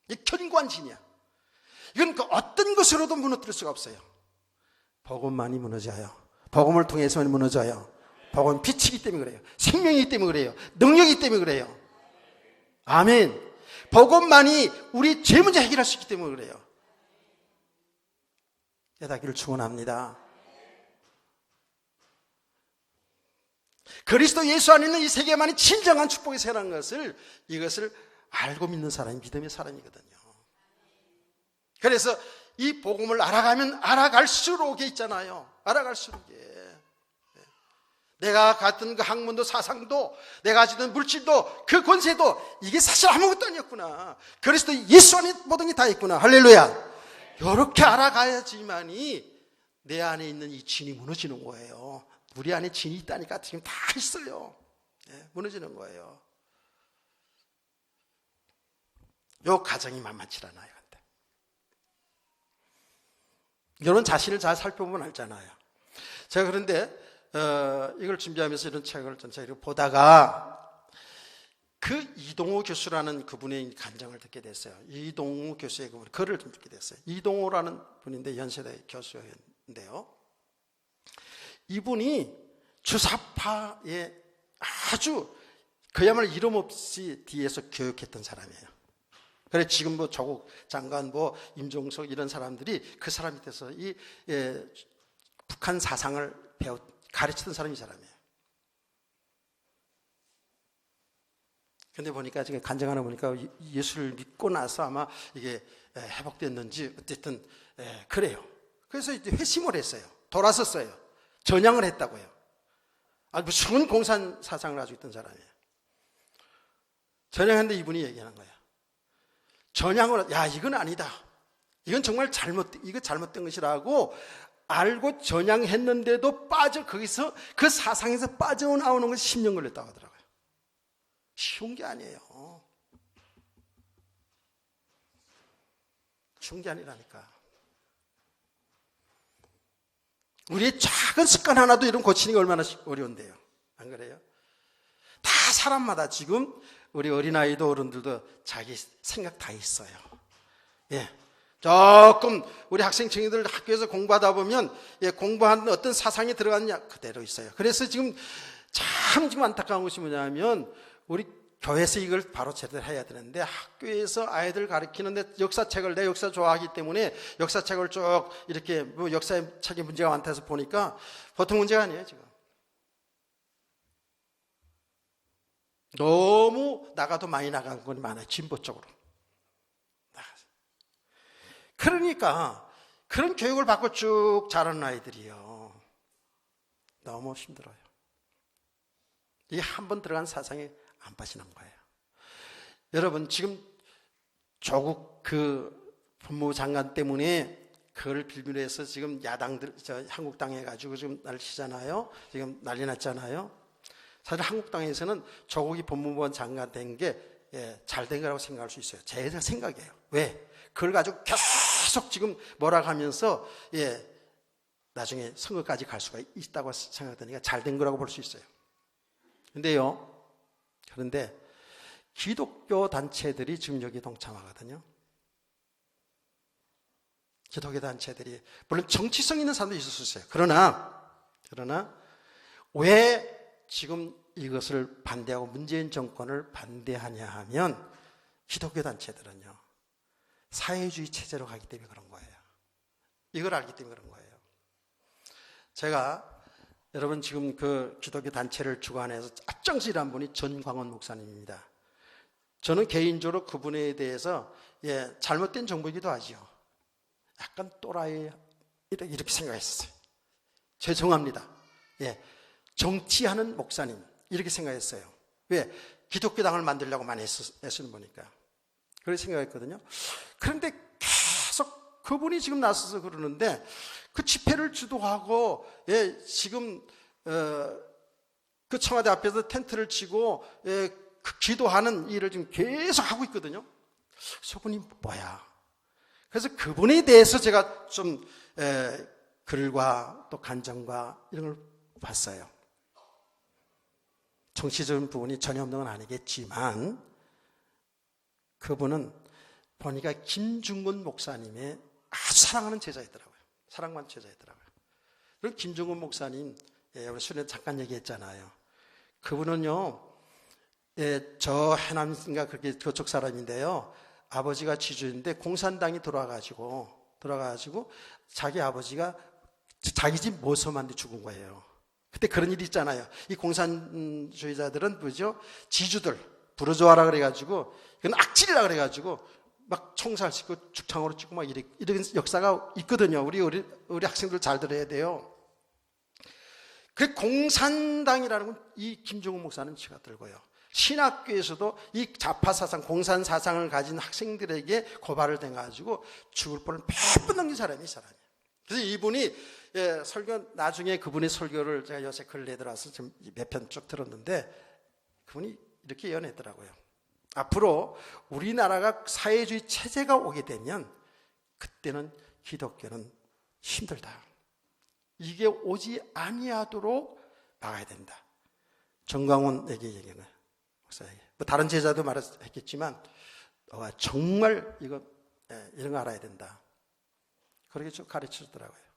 이게 견고한 진이야. 이건 그 어떤 것으로도 무너뜨릴 수가 없어요. 복음만이 무너져요. 복음을 통해서만 무너져요. 복음은 빛이기 때문에 그래요. 생명이기 때문에 그래요. 능력이기 때문에 그래요. 아멘. 복음만이 우리 죄 문제 해결할 수 있기 때문에 그래요. 깨닫기를 축원합니다. 그리스도 예수 안에 있는 이 세계만이 진정한 축복의 세라는 것을, 이것을 알고 믿는 사람이 믿음의 사람이거든요. 그래서 이 복음을 알아가면 알아갈수록 있잖아요. 알아갈수록 내가 갖던 그 학문도 사상도 내가 가지던 물질도 그 권세도 이게 사실 아무것도 아니었구나. 그리스도 예수 안에 모든 게 다 있구나. 할렐루야. 이렇게 알아가야지만이 내 안에 있는 이 진이 무너지는 거예요. 우리 안에 진이 있다니까 지금 다 있어요. 무너지는 거예요. 요 가정이 만만치 않아요. 근데 여러분 자신을 잘 살펴보면 알잖아요. 제가 그런데 이걸 준비하면서 이런 책을 전체로 보다가 그 이동호 교수라는 그분의 간증을 듣게 됐어요. 이동호 교수의 글을 좀 듣게 됐어요. 이동호라는 분인데 연세대 교수인데요. 이분이 주사파에 아주 그야말로 이름 없이 뒤에서 교육했던 사람이에요. 그래 지금 뭐 조국 장관, 뭐 임종석 이런 사람들이 그 사람 밑에서 이 북한 사상을 가르치던 사람이에요. 근데 보니까 지금 간증 하나 보니까 예수를 믿고 나서 아마 이게 회복됐는지 어쨌든 그래요. 그래서 이제 회심을 했어요. 돌아섰어요. 전향을 했다고요. 무슨 공산 사상을 가지고 있던 사람이에요. 전향했는데 이분이 얘기하는 거예요. 전향을, 이건 아니다. 이건 정말 이거 잘못된 것이라고 알고 전향했는데도 거기서 그 사상에서 빠져나오는 것이 10년 걸렸다고 하더라고요. 쉬운 게 아니에요. 쉬운 게 아니라니까. 우리의 작은 습관 하나도 이런 고치는 게 얼마나 어려운데요. 안 그래요? 다 사람마다 지금 우리 어린아이도 어른들도 자기 생각 다 있어요. 조금 우리 학생층이들 학교에서 공부하다 보면 공부하는 어떤 사상이 들어갔냐 그대로 있어요. 그래서 지금 안타까운 것이 뭐냐면 우리 교회에서 이걸 바로 제대로 해야 되는데 학교에서 아이들 가르치는데 역사책을 내 역사 좋아하기 때문에 역사책을 쭉 이렇게 뭐 역사책에 문제가 많다 해서 보니까 보통 문제가 아니에요. 지금 너무 나가도 많이 나간 건 많아요. 진보 쪽으로. 그러니까 그런 교육을 받고 쭉 자라는 아이들이요 너무 힘들어요. 이게 한번 들어간 사상이 안 빠지는 거예요. 여러분 지금 조국 법무부 장관 때문에 그걸 빌미로 해서 지금 야당들 한국당 해가지고 지금 난리잖아요. 지금 난리 났잖아요. 사실 한국당에서는 조국이 법무부 장관 된 게 잘 된 거라고 생각할 수 있어요. 제 생각이에요. 왜? 그걸 가지고 계속 지금 몰아가면서 나중에 선거까지 갈 수가 있다고 생각되니까 잘 된 거라고 볼 수 있어요. 그런데 기독교 단체들이 지금 여기 동참하거든요. 기독교 단체들이 물론 정치성 있는 사람도 있을 수 있어요. 그러나 왜 지금 이것을 반대하고 문재인 정권을 반대하냐 하면 기독교 단체들은요 사회주의 체제로 가기 때문에 그런 거예요. 이걸 알기 때문에 그런 거예요. 제가 여러분 지금 그 기독교 단체를 주관해서 앞장서는 분이 전광훈 목사님입니다. 저는 개인적으로 그분에 대해서 잘못된 정보이기도 하죠. 약간 또라이 이렇게 생각했어요. 죄송합니다. 정치하는 목사님 이렇게 생각했어요. 왜? 기독교당을 만들려고 많이 애쓰는 거니까. 그렇게 생각했거든요. 그런데 계속 그분이 지금 나서서 그러는데 그 집회를 주도하고 지금 그 청와대 앞에서 텐트를 치고 그 기도하는 일을 지금 계속 하고 있거든요. 저분이 뭐야? 그래서 그분에 대해서 제가 좀 글과 또 간증과 이런 걸 봤어요. 정치적인 부분이 전혀 없는 건 아니겠지만 그분은 보니까 김중근 목사님의 아주 사랑하는 제자이더라고요. 사랑받는 제자이더라고요. 그리고 김중근 목사님, 우리 수련회 잠깐 얘기했잖아요. 그분은요, 저 해남인가 그렇게 그쪽 사람인데요. 아버지가 지주인데 공산당이 돌아가지고 자기 아버지가 자기 집 모서만데 죽은 거예요. 그때 그런 일이 있잖아요. 이 공산주의자들은 뭐죠? 지주들, 부르주아라 그래가지고, 이건 악질이라 그래가지고, 막 총살 싣고 죽창으로 찍고 막 이런 역사가 있거든요. 우리 학생들 잘 들어야 돼요. 그 공산당이라는 건 이 김종훈 목사는 지가 들고요. 신학교에서도 이 좌파 사상, 공산 사상을 가진 학생들에게 고발을 돼가지고 죽을 뻔을 몇 번 넘긴 사람이 이 사람이에요. 그래서 이분이 설교 나중에 그분의 설교를 제가 요새 글 내들어와서 몇 편 쭉 들었는데 그분이 이렇게 예언했더라고요. 앞으로 우리나라가 사회주의 체제가 오게 되면 그때는 기독교는 힘들다. 이게 오지 아니하도록 막아야 된다. 정광훈에게 얘기는 목사에게. 뭐 다른 제자도 말했겠지만 정말 이런 거 알아야 된다. 그렇게 쭉 가르치더라고요.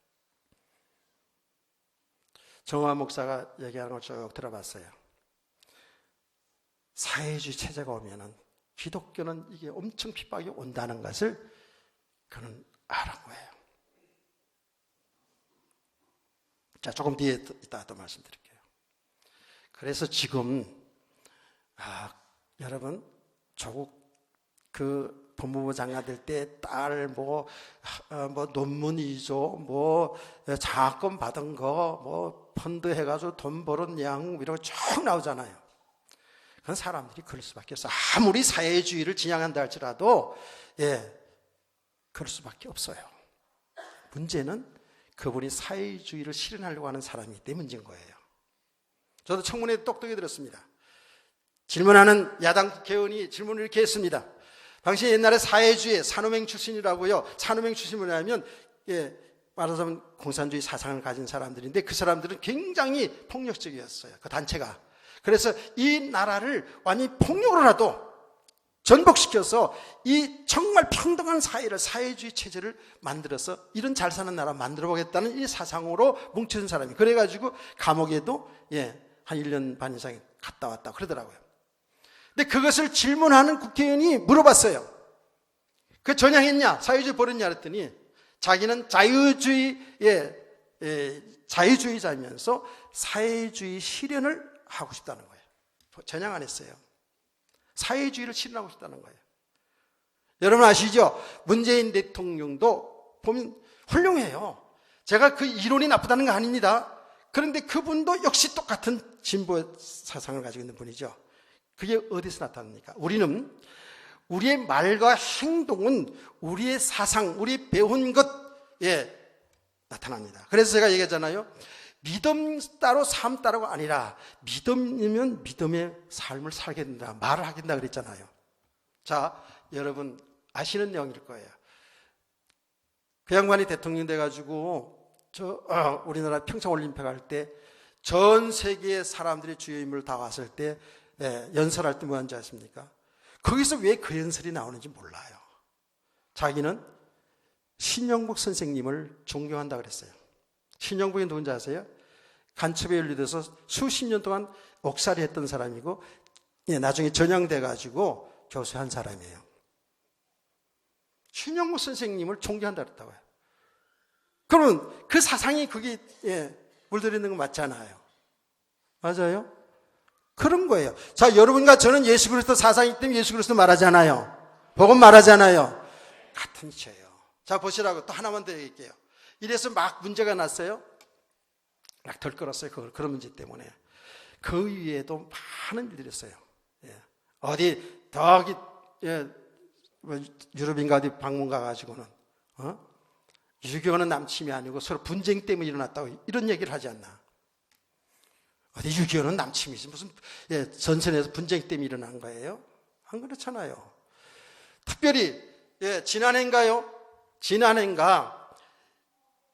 정화 목사가 얘기하는 걸 쭉 들어봤어요. 사회주의 체제가 오면은 기독교는 이게 엄청 핍박이 온다는 것을 그는 알은 거예요. 자, 조금 뒤에 이따 또 말씀드릴게요. 그래서 지금 여러분 조국 그 법무부 장관 될 때 딸 뭐 논문 위조 장학금 받은 거 펀드 해가지고 돈 벌은 양 이런 거 쭉 나오잖아요. 그런 사람들이 그럴 수밖에 없어. 아무리 사회주의를 지향한다 할지라도 그럴 수밖에 없어요. 문제는 그분이 사회주의를 실현하려고 하는 사람이기 때문에 문제인 거예요. 저도 청문회 똑똑히 들었습니다. 질문하는 야당 국회의원이 질문을 이렇게 했습니다. 당시 옛날에 사회주의 산업행 출신이라고요. 산업행 출신이 뭐냐면 말하자면 공산주의 사상을 가진 사람들인데 그 사람들은 굉장히 폭력적이었어요. 그 단체가. 그래서 이 나라를 완전히 폭력으로라도 전복시켜서 이 정말 평등한 사회를 사회주의 체제를 만들어서 이런 잘 사는 나라 만들어 보겠다는 이 사상으로 뭉쳐진 사람이 그래가지고 감옥에도 한 1년 반 이상 갔다 왔다 그러더라고요. 근데 그것을 질문하는 국회의원이 물어봤어요. 그 전향했냐? 사회주의 버렸냐? 그랬더니 자기는 자유주의자이면서 사회주의 실현을 하고 싶다는 거예요. 전향 안 했어요. 사회주의를 실현하고 싶다는 거예요. 여러분 아시죠? 문재인 대통령도 보면 훌륭해요. 제가 그 이론이 나쁘다는 거 아닙니다. 그런데 그분도 역시 똑같은 진보 사상을 가지고 있는 분이죠. 그게 어디서 나타납니까? 우리는 우리의 말과 행동은 우리의 사상, 우리 배운 것에 나타납니다. 그래서 제가 얘기하잖아요. 믿음 따로 삶 따로가 아니라 믿음이면 믿음의 삶을 살게 된다. 말을 하게 된다 그랬잖아요. 자, 여러분 아시는 내용일 거예요. 그 양반이 대통령 돼가지고 우리나라 평창올림픽 할 때 전 세계의 사람들이 주요 인물 다 왔을 때 연설할 때 뭐 하는지 아십니까? 거기서 왜 그 연설이 나오는지 몰라요. 자기는 신영복 선생님을 존경한다 그랬어요. 신영복이 누군지 아세요? 간첩에 연루돼서 수십 년 동안 옥살이 했던 사람이고 나중에 전향돼가지고 교수한 사람이에요. 신영복 선생님을 존경한다 그랬다고요. 그러면 그 사상이 거기 물들어 있는 거 맞잖아요. 맞아요? 그런 거예요. 자, 여러분과 저는 예수 그리스도 사상이기 때문에 예수 그리스도 말하잖아요. 복음 말하잖아요. 같은 이치예요. 자, 보시라고 또 하나만 더 얘기할게요. 이래서 막 문제가 났어요. 막 덜끌었어요. 그런 문제 때문에. 그 위에도 많은 일들이 있어요. 어디 저기 유럽인가 어디 방문 가가지고는 유교는 남침이 아니고 서로 분쟁 때문에 일어났다고 이런 얘기를 하지 않나. 어디 유교는 남침이지 무슨 전선에서 분쟁 때문에 일어난 거예요? 안 그렇잖아요. 특별히 지난해인가요? 지난해인가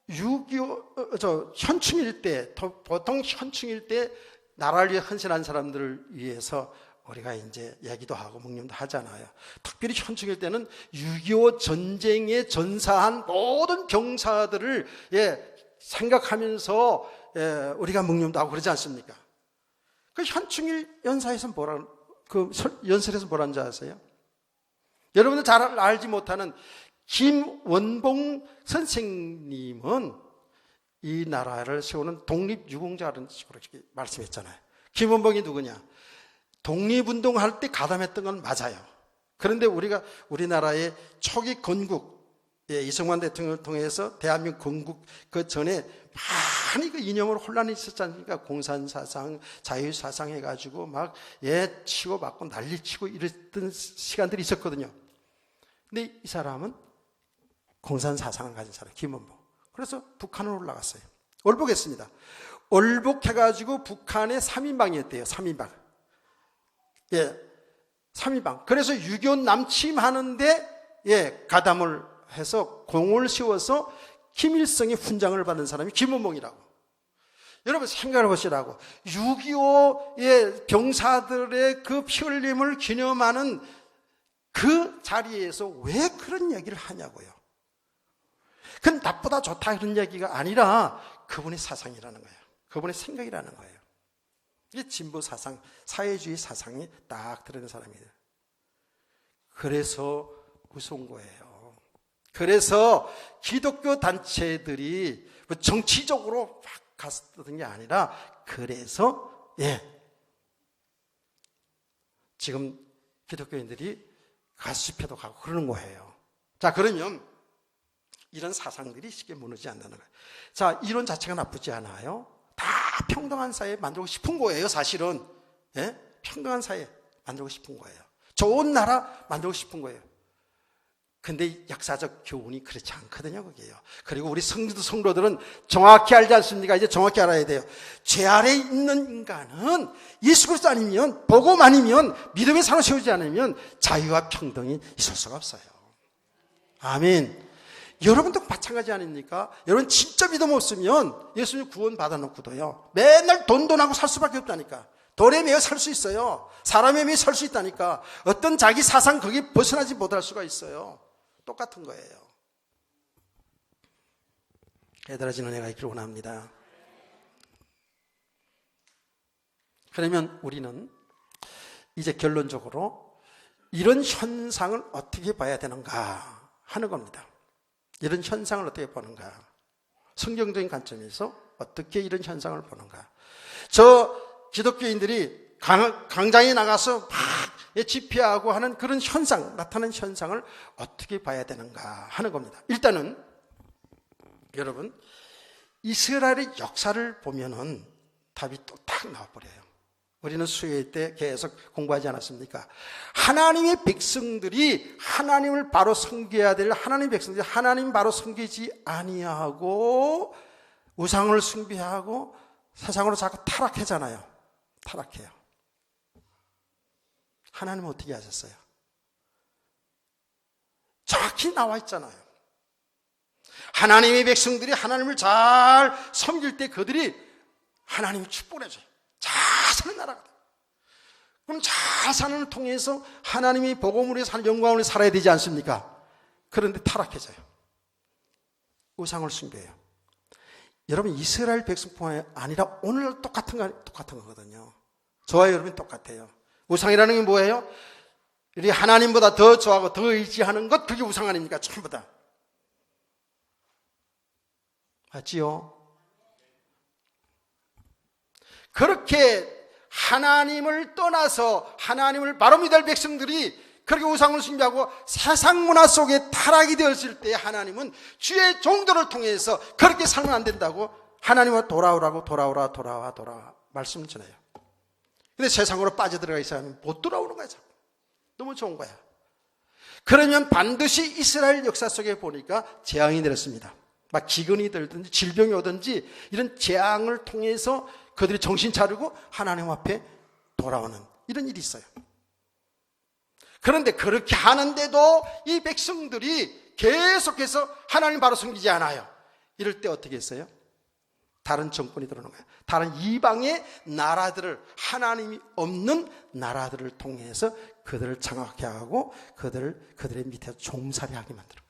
6.25 현충일 때 보통 현충일 때 나라를 위해 헌신한 사람들을 위해서 우리가 이제 얘기도 하고 묵념도 하잖아요. 특별히 현충일 때는 6.25 전쟁에 전사한 모든 병사들을 생각하면서 우리가 묵념도 하고 그러지 않습니까? 그 현충일 연사에서 그 연설에서 뭐라는 줄 아세요? 여러분들 잘 알지 못하는 김원봉 선생님은 이 나라를 세우는 독립유공자라는 식으로 이렇게 말씀했잖아요. 김원봉이 누구냐? 독립운동할 때 가담했던 건 맞아요. 그런데 우리나라의 초기 건국, 이승만 대통령을 통해서 대한민국 건국 그 전에 많이 그 이념으로 혼란이 있었지 않습니까? 공산사상, 자유사상 해가지고 막 치고받고 난리치고 이랬던 시간들이 있었거든요. 근데 이 사람은 공산사상을 가진 사람, 김원봉. 그래서 북한으로 올라갔어요. 올복했습니다. 올복해가지고 북한의 3인방이었대요. 3인방. 3.2방. 그래서 6.25 남침하는데 가담을 해서 공을 세워서 김일성의 훈장을 받은 사람이 김원봉이라고. 여러분 생각해 보시라고. 6.25의 병사들의 그 피 흘림을 기념하는 그 자리에서 왜 그런 얘기를 하냐고요. 그건 나쁘다 좋다 그런 얘기가 아니라 그분의 사상이라는 거예요. 그분의 생각이라는 거예요. 이게 진보 사상, 사회주의 사상이 딱 들어있는 사람이에요. 그래서 무서운 거예요. 그래서 기독교 단체들이 정치적으로 막 갔던 게 아니라 그래서 지금 기독교인들이 가시집회도 가고 그러는 거예요. 자, 그러면 이런 사상들이 쉽게 무너지지 않는다는 거예요. 자, 이론 자체가 나쁘지 않아요. 다 평등한 사회 만들고 싶은 거예요, 사실은. 평등한 사회 만들고 싶은 거예요. 좋은 나라 만들고 싶은 거예요. 근데 역사적 교훈이 그렇지 않거든요, 그게요. 그리고 우리 성도들은 정확히 알지 않습니까? 이제 정확히 알아야 돼요. 죄 아래에 있는 인간은 예수 그리스도 아니면, 복음 아니면, 믿음의 산을 세우지 않으면 자유와 평등이 있을 수가 없어요. 아멘. 여러분도 마찬가지 아닙니까? 여러분 진짜 믿음 없으면 예수님 구원 받아놓고도요, 맨날 돈하고 살 수밖에 없다니까. 돈에 매여 살 수 있어요. 사람에 매여 살 수 있다니까. 어떤 자기 사상 거기에 벗어나지 못할 수가 있어요. 똑같은 거예요. 깨달아지는 은혜가 있기를 원합니다. 그러면 우리는 이제 결론적으로 이런 현상을 어떻게 봐야 되는가 하는 겁니다. 이런 현상을 어떻게 보는가? 성경적인 관점에서 어떻게 이런 현상을 보는가? 저 기독교인들이 광장에 나가서 막 집회하고 하는 그런 현상, 나타나는 현상을 어떻게 봐야 되는가 하는 겁니다. 일단은 여러분, 이스라엘의 역사를 보면은 답이 또 딱 나와버려요. 우리는 수요일 때 계속 공부하지 않았습니까? 하나님의 백성들이 하나님을 바로 섬겨야 될 하나님의 백성들이 하나님 바로 섬기지 아니하고 우상을 숭배하고 세상으로 자꾸 타락하잖아요. 타락해요. 하나님은 어떻게 하셨어요? 정확히 나와 있잖아요. 하나님의 백성들이 하나님을 잘 섬길 때 그들이 하나님이 축복해줘요. 잘 사는 나라가 돼. 그럼 잘 사는 걸 통해서 하나님이 복음으로 사는 영광으로 살아야 되지 않습니까? 그런데 타락해져요. 우상을 숭배해요. 여러분, 이스라엘 백성뿐만 아니라 오늘 똑같은 거거든요. 저와 여러분이 똑같아요. 우상이라는 게 뭐예요? 우리 하나님보다 더 좋아하고 더 의지하는 것, 그게 우상 아닙니까? 전부 다. 맞지요? 그렇게 하나님을 떠나서 하나님을 바로 믿을 백성들이 그렇게 우상을 숭배하고 세상 문화 속에 타락이 되었을 때 하나님은 주의 종들을 통해서 그렇게 살면 안 된다고 하나님과 돌아오라고 돌아와 말씀을 전해요. 근데 세상으로 빠져들어가 있어야 하면 못 돌아오는 거야. 자꾸. 너무 좋은 거야. 그러면 반드시 이스라엘 역사 속에 보니까 재앙이 내렸습니다. 막 기근이 들든지 질병이 오든지 이런 재앙을 통해서 그들이 정신 차리고 하나님 앞에 돌아오는 이런 일이 있어요. 그런데 그렇게 하는데도 이 백성들이 계속해서 하나님 바로 섬기지 않아요. 이럴 때 어떻게 했어요? 다른 정권이 들어오는 거예요. 다른 이방의 나라들을, 하나님이 없는 나라들을 통해서 그들을 장악하게 하고 그들의 밑에서 종살이하게 만들어요.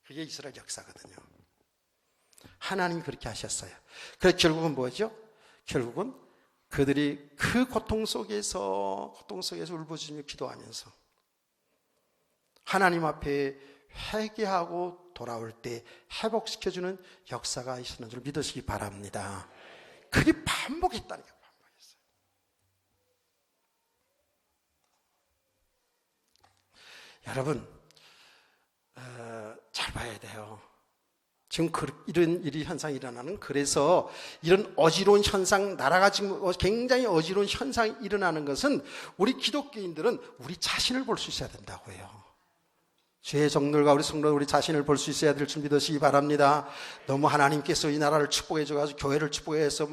그게 이스라엘 역사거든요. 하나님이 그렇게 하셨어요. 그래서 결국은 뭐죠? 결국은 그들이 그 고통 속에서 울부짖으며 기도하면서 하나님 앞에 회개하고 돌아올 때 회복시켜주는 역사가 있었는 줄 믿으시기 바랍니다. 그게 반복했다니까. 반복했어요. 여러분, 잘 봐야 돼요. 지금 이런 일이 현상이 일어나는, 그래서 이런 어지러운 현상, 나라가 지금 굉장히 어지러운 현상이 일어나는 것은 우리 기독교인들은 우리 자신을 볼 수 있어야 된다고요. 죄의 종들과 우리 성도 우리 자신을 볼 수 있어야 될 줄 믿으시기 바랍니다. 너무 하나님께서 이 나라를 축복해 줘가지고 교회를 축복해서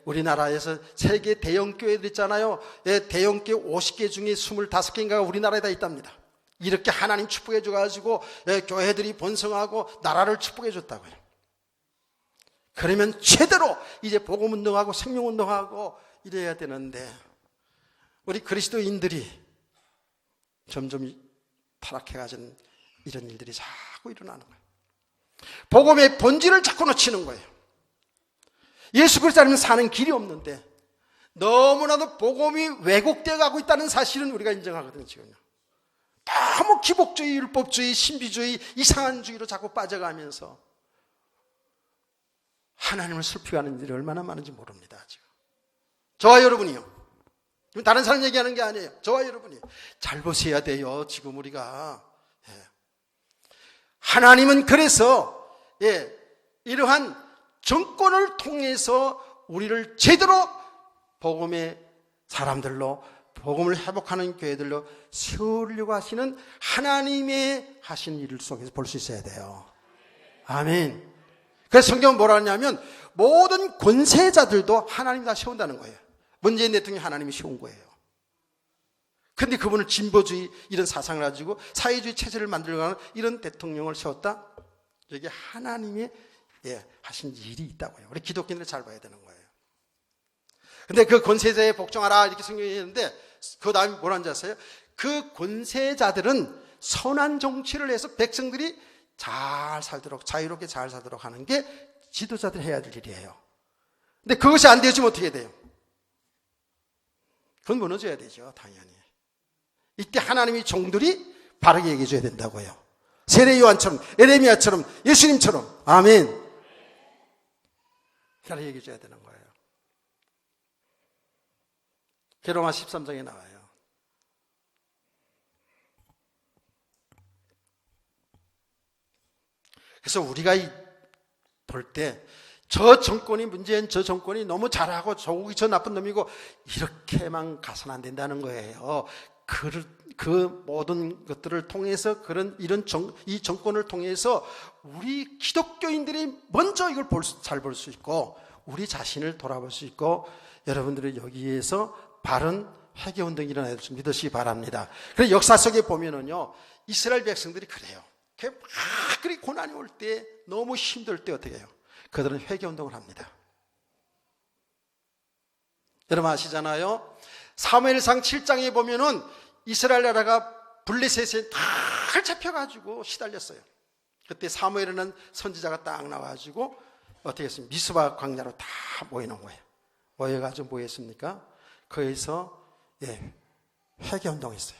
우리나라에서 세계 대형 교회들 있잖아요. 대형 교회 50개 중에 25개인가가 우리나라에 다 있답니다. 이렇게 하나님 축복해 줘가지고 교회들이 번성하고 나라를 축복해 줬다고요. 그러면 최대로 이제 복음운동하고 생명운동하고 이래야 되는데 우리 그리스도인들이 점점 타락해가지고 이런 일들이 자꾸 일어나는 거예요. 복음의 본질을 자꾸 놓치는 거예요. 예수 그리스도 아니면 사는 길이 없는데 너무나도 복음이 왜곡되어 가고 있다는 사실은 우리가 인정하거든요. 지금요. 너무 기복주의, 율법주의, 신비주의, 이상한주의로 자꾸 빠져가면서 하나님을 슬프게하는 일이 얼마나 많은지 모릅니다. 지금 저와 여러분이요. 다른 사람 얘기하는 게 아니에요. 저와 여러분이 잘 보셔야 돼요. 지금 우리가 하나님은 그래서 이러한 정권을 통해서 우리를 제대로 복음의 사람들로 복음을 회복하는 교회들로 세우려고 하시는 하나님의 하신 일 속에서 볼 수 있어야 돼요. 아멘. 그래서 성경은 뭐라 하냐면 모든 권세자들도 하나님 다 세운다는 거예요. 문재인 대통령이 하나님이 세운 거예요. 그런데 그분을 진보주의 이런 사상을 가지고 사회주의 체제를 만들어가는 이런 대통령을 세웠다? 여기 하나님이 하신 일이 있다고요. 우리 기독교인들 잘 봐야 되는 거예요. 근데 그 권세자에 복종하라 이렇게 성경이 있는데 그 다음에 뭐라는지 아세요? 그 권세자들은 선한 정치를 해서 백성들이 잘 살도록 자유롭게 잘 살도록 하는 게 지도자들이 해야 될 일이에요. 근데 그것이 안 되어지면 어떻게 돼요? 그건 무너져야 되죠. 당연히. 이때 하나님의 종들이 바르게 얘기해 줘야 된다고요. 세례 요한처럼 에레미야처럼 예수님처럼 아멘. 바르게 얘기해 줘야 되는 거예요. 로마 13장에 나와요. 그래서 우리가 볼 때 저 정권이 문재인 저 정권이 너무 잘하고 조국이 저 나쁜 놈이고 이렇게만 가서는 안 된다는 거예요. 그 모든 것들을 통해서 이 정권을 통해서 우리 기독교인들이 먼저 이걸 잘 볼 수 있고 우리 자신을 돌아볼 수 있고 여러분들이 여기에서 바른 회개운동이 일어나야 될 줄 믿으시기 바랍니다. 그래서 역사 속에 보면은요 이스라엘 백성들이 그래요. 그렇게 고난이 올 때 너무 힘들 때 어떻게 해요? 그들은 회개운동을 합니다. 여러분 아시잖아요. 사무엘상 7장에 보면은 이스라엘 나라가 블레셋에 다 잡혀가지고 시달렸어요. 그때 사무엘이라는 선지자가 딱 나와가지고 어떻게 했습니까? 미스바 광야로 다 모이는 거예요. 모여가지고 뭐 했습니까? 거기서 회개운동했어요.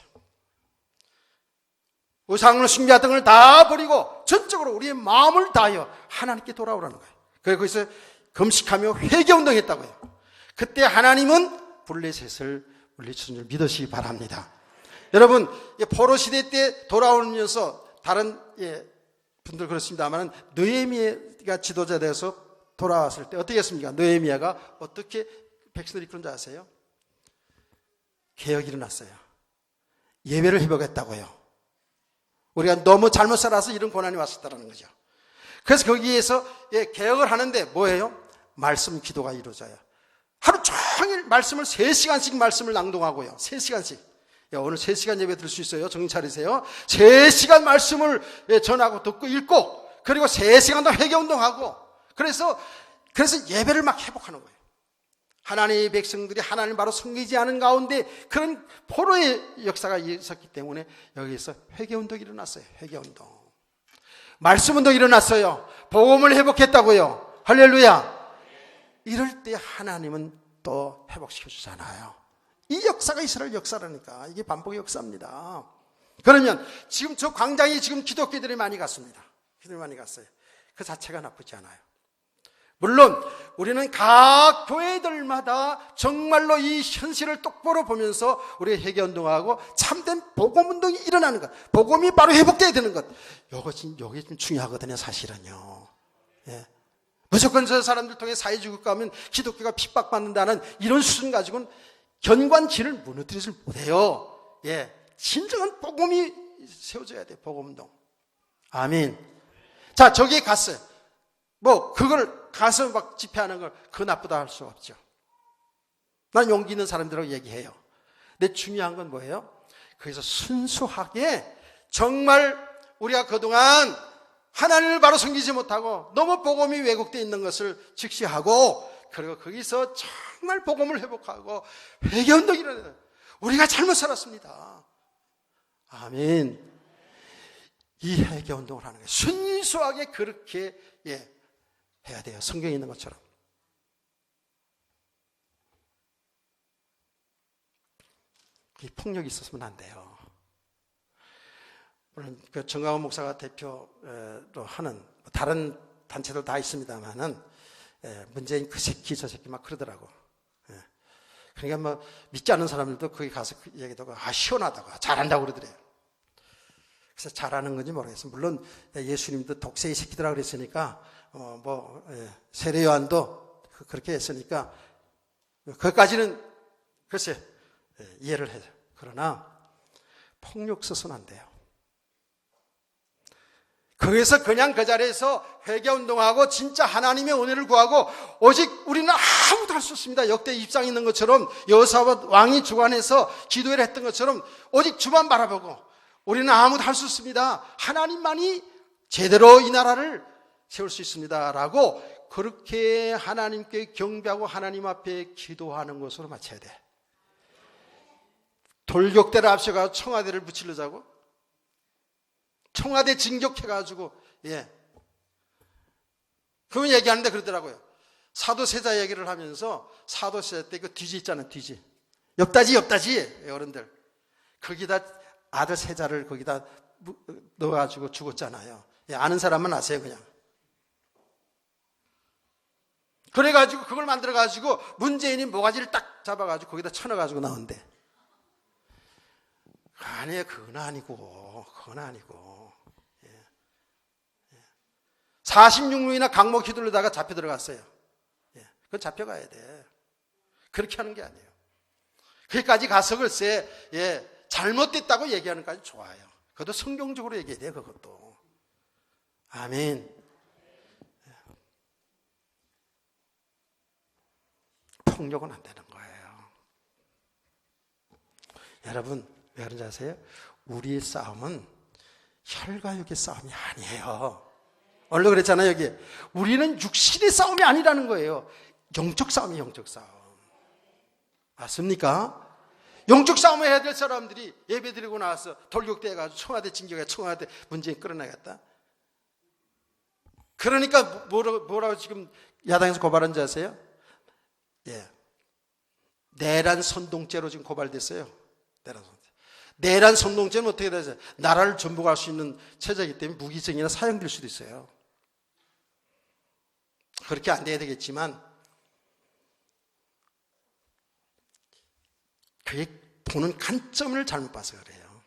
우상을 숭배하던 걸 다 버리고 전적으로 우리의 마음을 다하여 하나님께 돌아오라는 거예요. 그래서 거기서 금식하며 회개운동했다고요. 그때 하나님은 블레셋을 물리치는 줄 믿으시기 바랍니다. 여러분 포로 시대 때 돌아오면서 다른 분들 그렇습니다만 느헤미야가 지도자 되어서 돌아왔을 때 어떻게 했습니까? 느헤미야가 어떻게 백성들이 그런 줄 아세요? 개혁이 일어났어요. 예배를 회복했다고요. 우리가 너무 잘못 살아서 이런 고난이 왔었다는 거죠. 그래서 거기에서 개혁을 하는데 뭐예요? 말씀 기도가 이루어져요. 하루 종일 말씀을 3시간씩 말씀을 낭독하고요. 3시간씩. 오늘 3시간 예배 들 수 있어요. 정신 차리세요. 3시간 말씀을 전하고 듣고 읽고 그리고 3시간 더 회개운동하고 그래서 예배를 막 회복하는 거예요. 하나님의 백성들이 하나님을 바로 섬기지 않은 가운데 그런 포로의 역사가 있었기 때문에 여기에서 회개운동이 일어났어요. 회개운동. 말씀운동이 일어났어요. 복음을 회복했다고요. 할렐루야. 이럴 때 하나님은 또 회복시켜 주잖아요. 이 역사가 이스라엘 역사라니까. 이게 반복의 역사입니다. 그러면 지금 저 광장에 지금 기독교들이 많이 갔습니다. 기독교들이 많이 갔어요. 그 자체가 나쁘지 않아요. 물론 우리는 각 교회들마다 정말로 이 현실을 똑바로 보면서 우리가 회개운동하고 참된 복음운동이 일어나는 것, 복음이 바로 회복돼야 되는 것, 요게 좀 중요하거든요. 사실은요. 무조건 저 사람들 통해 사회주의 가면 기독교가 핍박받는다는 이런 수준 가지고는 견관지를 무너뜨리지 못해요. 진정한 복음이 세워져야 돼. 복음운동. 아멘. 자, 저기에 갔어요. 뭐 그걸 가서 막 집회하는 걸 그 나쁘다 할 수 없죠. 난 용기 있는 사람들하고 얘기해요. 근데 중요한 건 뭐예요? 그래서 순수하게 정말 우리가 그동안 하나님을 바로 섬기지 못하고 너무 복음이 왜곡되어 있는 것을 직시하고, 그리고 거기서 정말 복음을 회복하고 회개운동이 일어나요. 우리가 잘못 살았습니다. 아멘. 이 회개운동을 하는 거예요. 순수하게 그렇게 해야 돼요. 성경에 있는 것처럼. 이 폭력이 있었으면 안 돼요. 물론 그 정강원 목사가 대표로 하는 다른 단체들 다 있습니다만은 문재인 그 새끼 저 새끼 막 그러더라고. 그러니까 뭐 믿지 않는 사람들도 거기 가서 그 얘기하고 시원하다고 잘한다고 그러더래요. 그래서 잘하는 건지 모르겠어요. 물론 예수님도 독세의 새끼들아 그랬으니까 세례 요한도 그렇게 했으니까 그것까지는 글쎄 이해를 해요. 그러나 폭력 써서는 안 돼요. 거기서 그냥 그 자리에서 회개운동하고 진짜 하나님의 은혜를 구하고, 오직 우리는 아무도 할 수 없습니다. 역대 입장에 있는 것처럼 여호사밧 왕이 주관해서 기도를 했던 것처럼 오직 주만 바라보고 우리는 아무도 할 수 없습니다. 하나님만이 제대로 이 나라를 세울 수 있습니다 라고 그렇게 하나님께 경배하고 하나님 앞에 기도하는 것으로 마쳐야 돼. 돌격대를 앞서가서 청와대를 붙이려자고? 청와대 진격해가지고, 그분 얘기하는데 그러더라고요. 사도세자 얘기를 하면서, 사도세자 때 그 뒤지 있잖아요, 뒤지. 옆다지, 어른들. 거기다 아들 세자를 거기다 넣어가지고 죽었잖아요. 아는 사람만 아세요, 그냥. 그래가지고 그걸 만들어가지고 문재인이 모가지를 딱 잡아가지고 거기다 쳐넣어가지고 나온대. 아니에요, 그건 아니고. 46명이나 강목 휘둘르다가 잡혀 들어갔어요. 그건 잡혀가야 돼. 그렇게 하는 게 아니에요. 거기까지 가서 글쎄, 잘못됐다고 얘기하는 까지 좋아요. 그것도 성경적으로 얘기해야 돼요, 그것도. 아멘. 폭력은 안 되는 거예요. 여러분, 왜 그런지 아세요? 우리의 싸움은 혈과 육의 싸움이 아니에요. 원래 그랬잖아요, 여기. 우리는 육신의 싸움이 아니라는 거예요. 영적 싸움이에요, 영적 싸움. 맞습니까? 영적 싸움을 해야 될 사람들이 예배 드리고 나와서 돌격대해가지고 청와대 진격해, 청와대 문재인 끌어내겠다. 그러니까 뭐라고 지금 야당에서 고발한 줄 아세요? 내란 선동죄로 지금 고발됐어요. 내란 선동죄는 어떻게 되죠? 나라를 전복할 수 있는 체제이기 때문에 무기징역이나 사형될 수도 있어요. 그렇게 안 돼야 되겠지만, 그게 보는 관점을 잘못 봐서 그래요.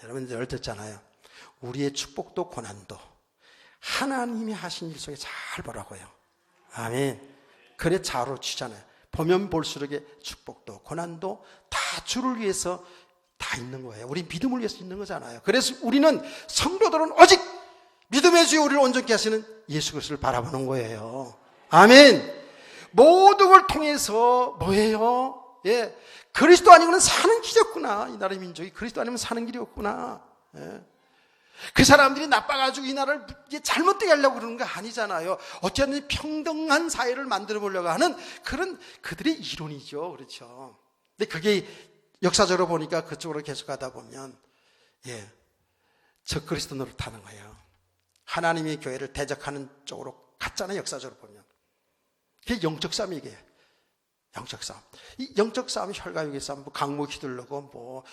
여러분들 늘 듣잖아요. 우리의 축복도 고난도 하나님이 하신 일 속에 잘 보라고요. 아멘. 그래 자로 치잖아요. 보면 볼수록의 축복도 고난도 다 주를 위해서 다 있는 거예요. 우리 믿음을 위해서 있는 거잖아요. 그래서 우리는 성도들은 오직 믿음의 주여 우리를 온전케 하시는 예수 그리스도를 바라보는 거예요. 아멘. 모든 걸 통해서 뭐예요? 그리스도 아니고는 사는 길이 없구나. 이 나라의 민족이 그리스도 아니면 사는 길이 없구나. 그 사람들이 나빠가지고 이 나라를 잘못되게 하려고 그러는 거 아니잖아요. 어쨌든 평등한 사회를 만들어 보려고 하는 그런 그들의 이론이죠. 그렇죠. 근데 그게 역사적으로 보니까 그쪽으로 계속 가다 보면 적그리스도 노릇하는 거예요. 하나님의 교회를 대적하는 쪽으로 갔잖아요. 역사적으로 보면. 그게 영적 싸움이 이게. 영적 싸움. 이 영적 싸움이 혈과 육의 싸움, 강목 휘둘르고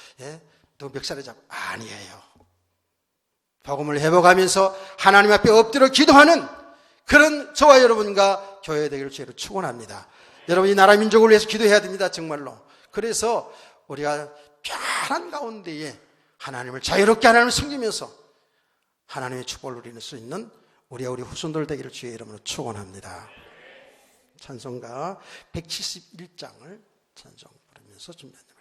또 멱살에 잡고 아니에요. 복음을 회복하면서 하나님 앞에 엎드려 기도하는 그런 저와 여러분과 교회 되기를 주로 축원합니다. 여러분 이 나라 민족을 위해서 기도해야 됩니다. 정말로. 그래서 우리가 편한 가운데에 하나님을 자유롭게 하나님을 섬기면서 하나님의 축복을 누릴 수 있는 우리 후손들 되기를 주의 이름으로 축원합니다. 찬송가 171장을 찬송 부르면서 준비합니다.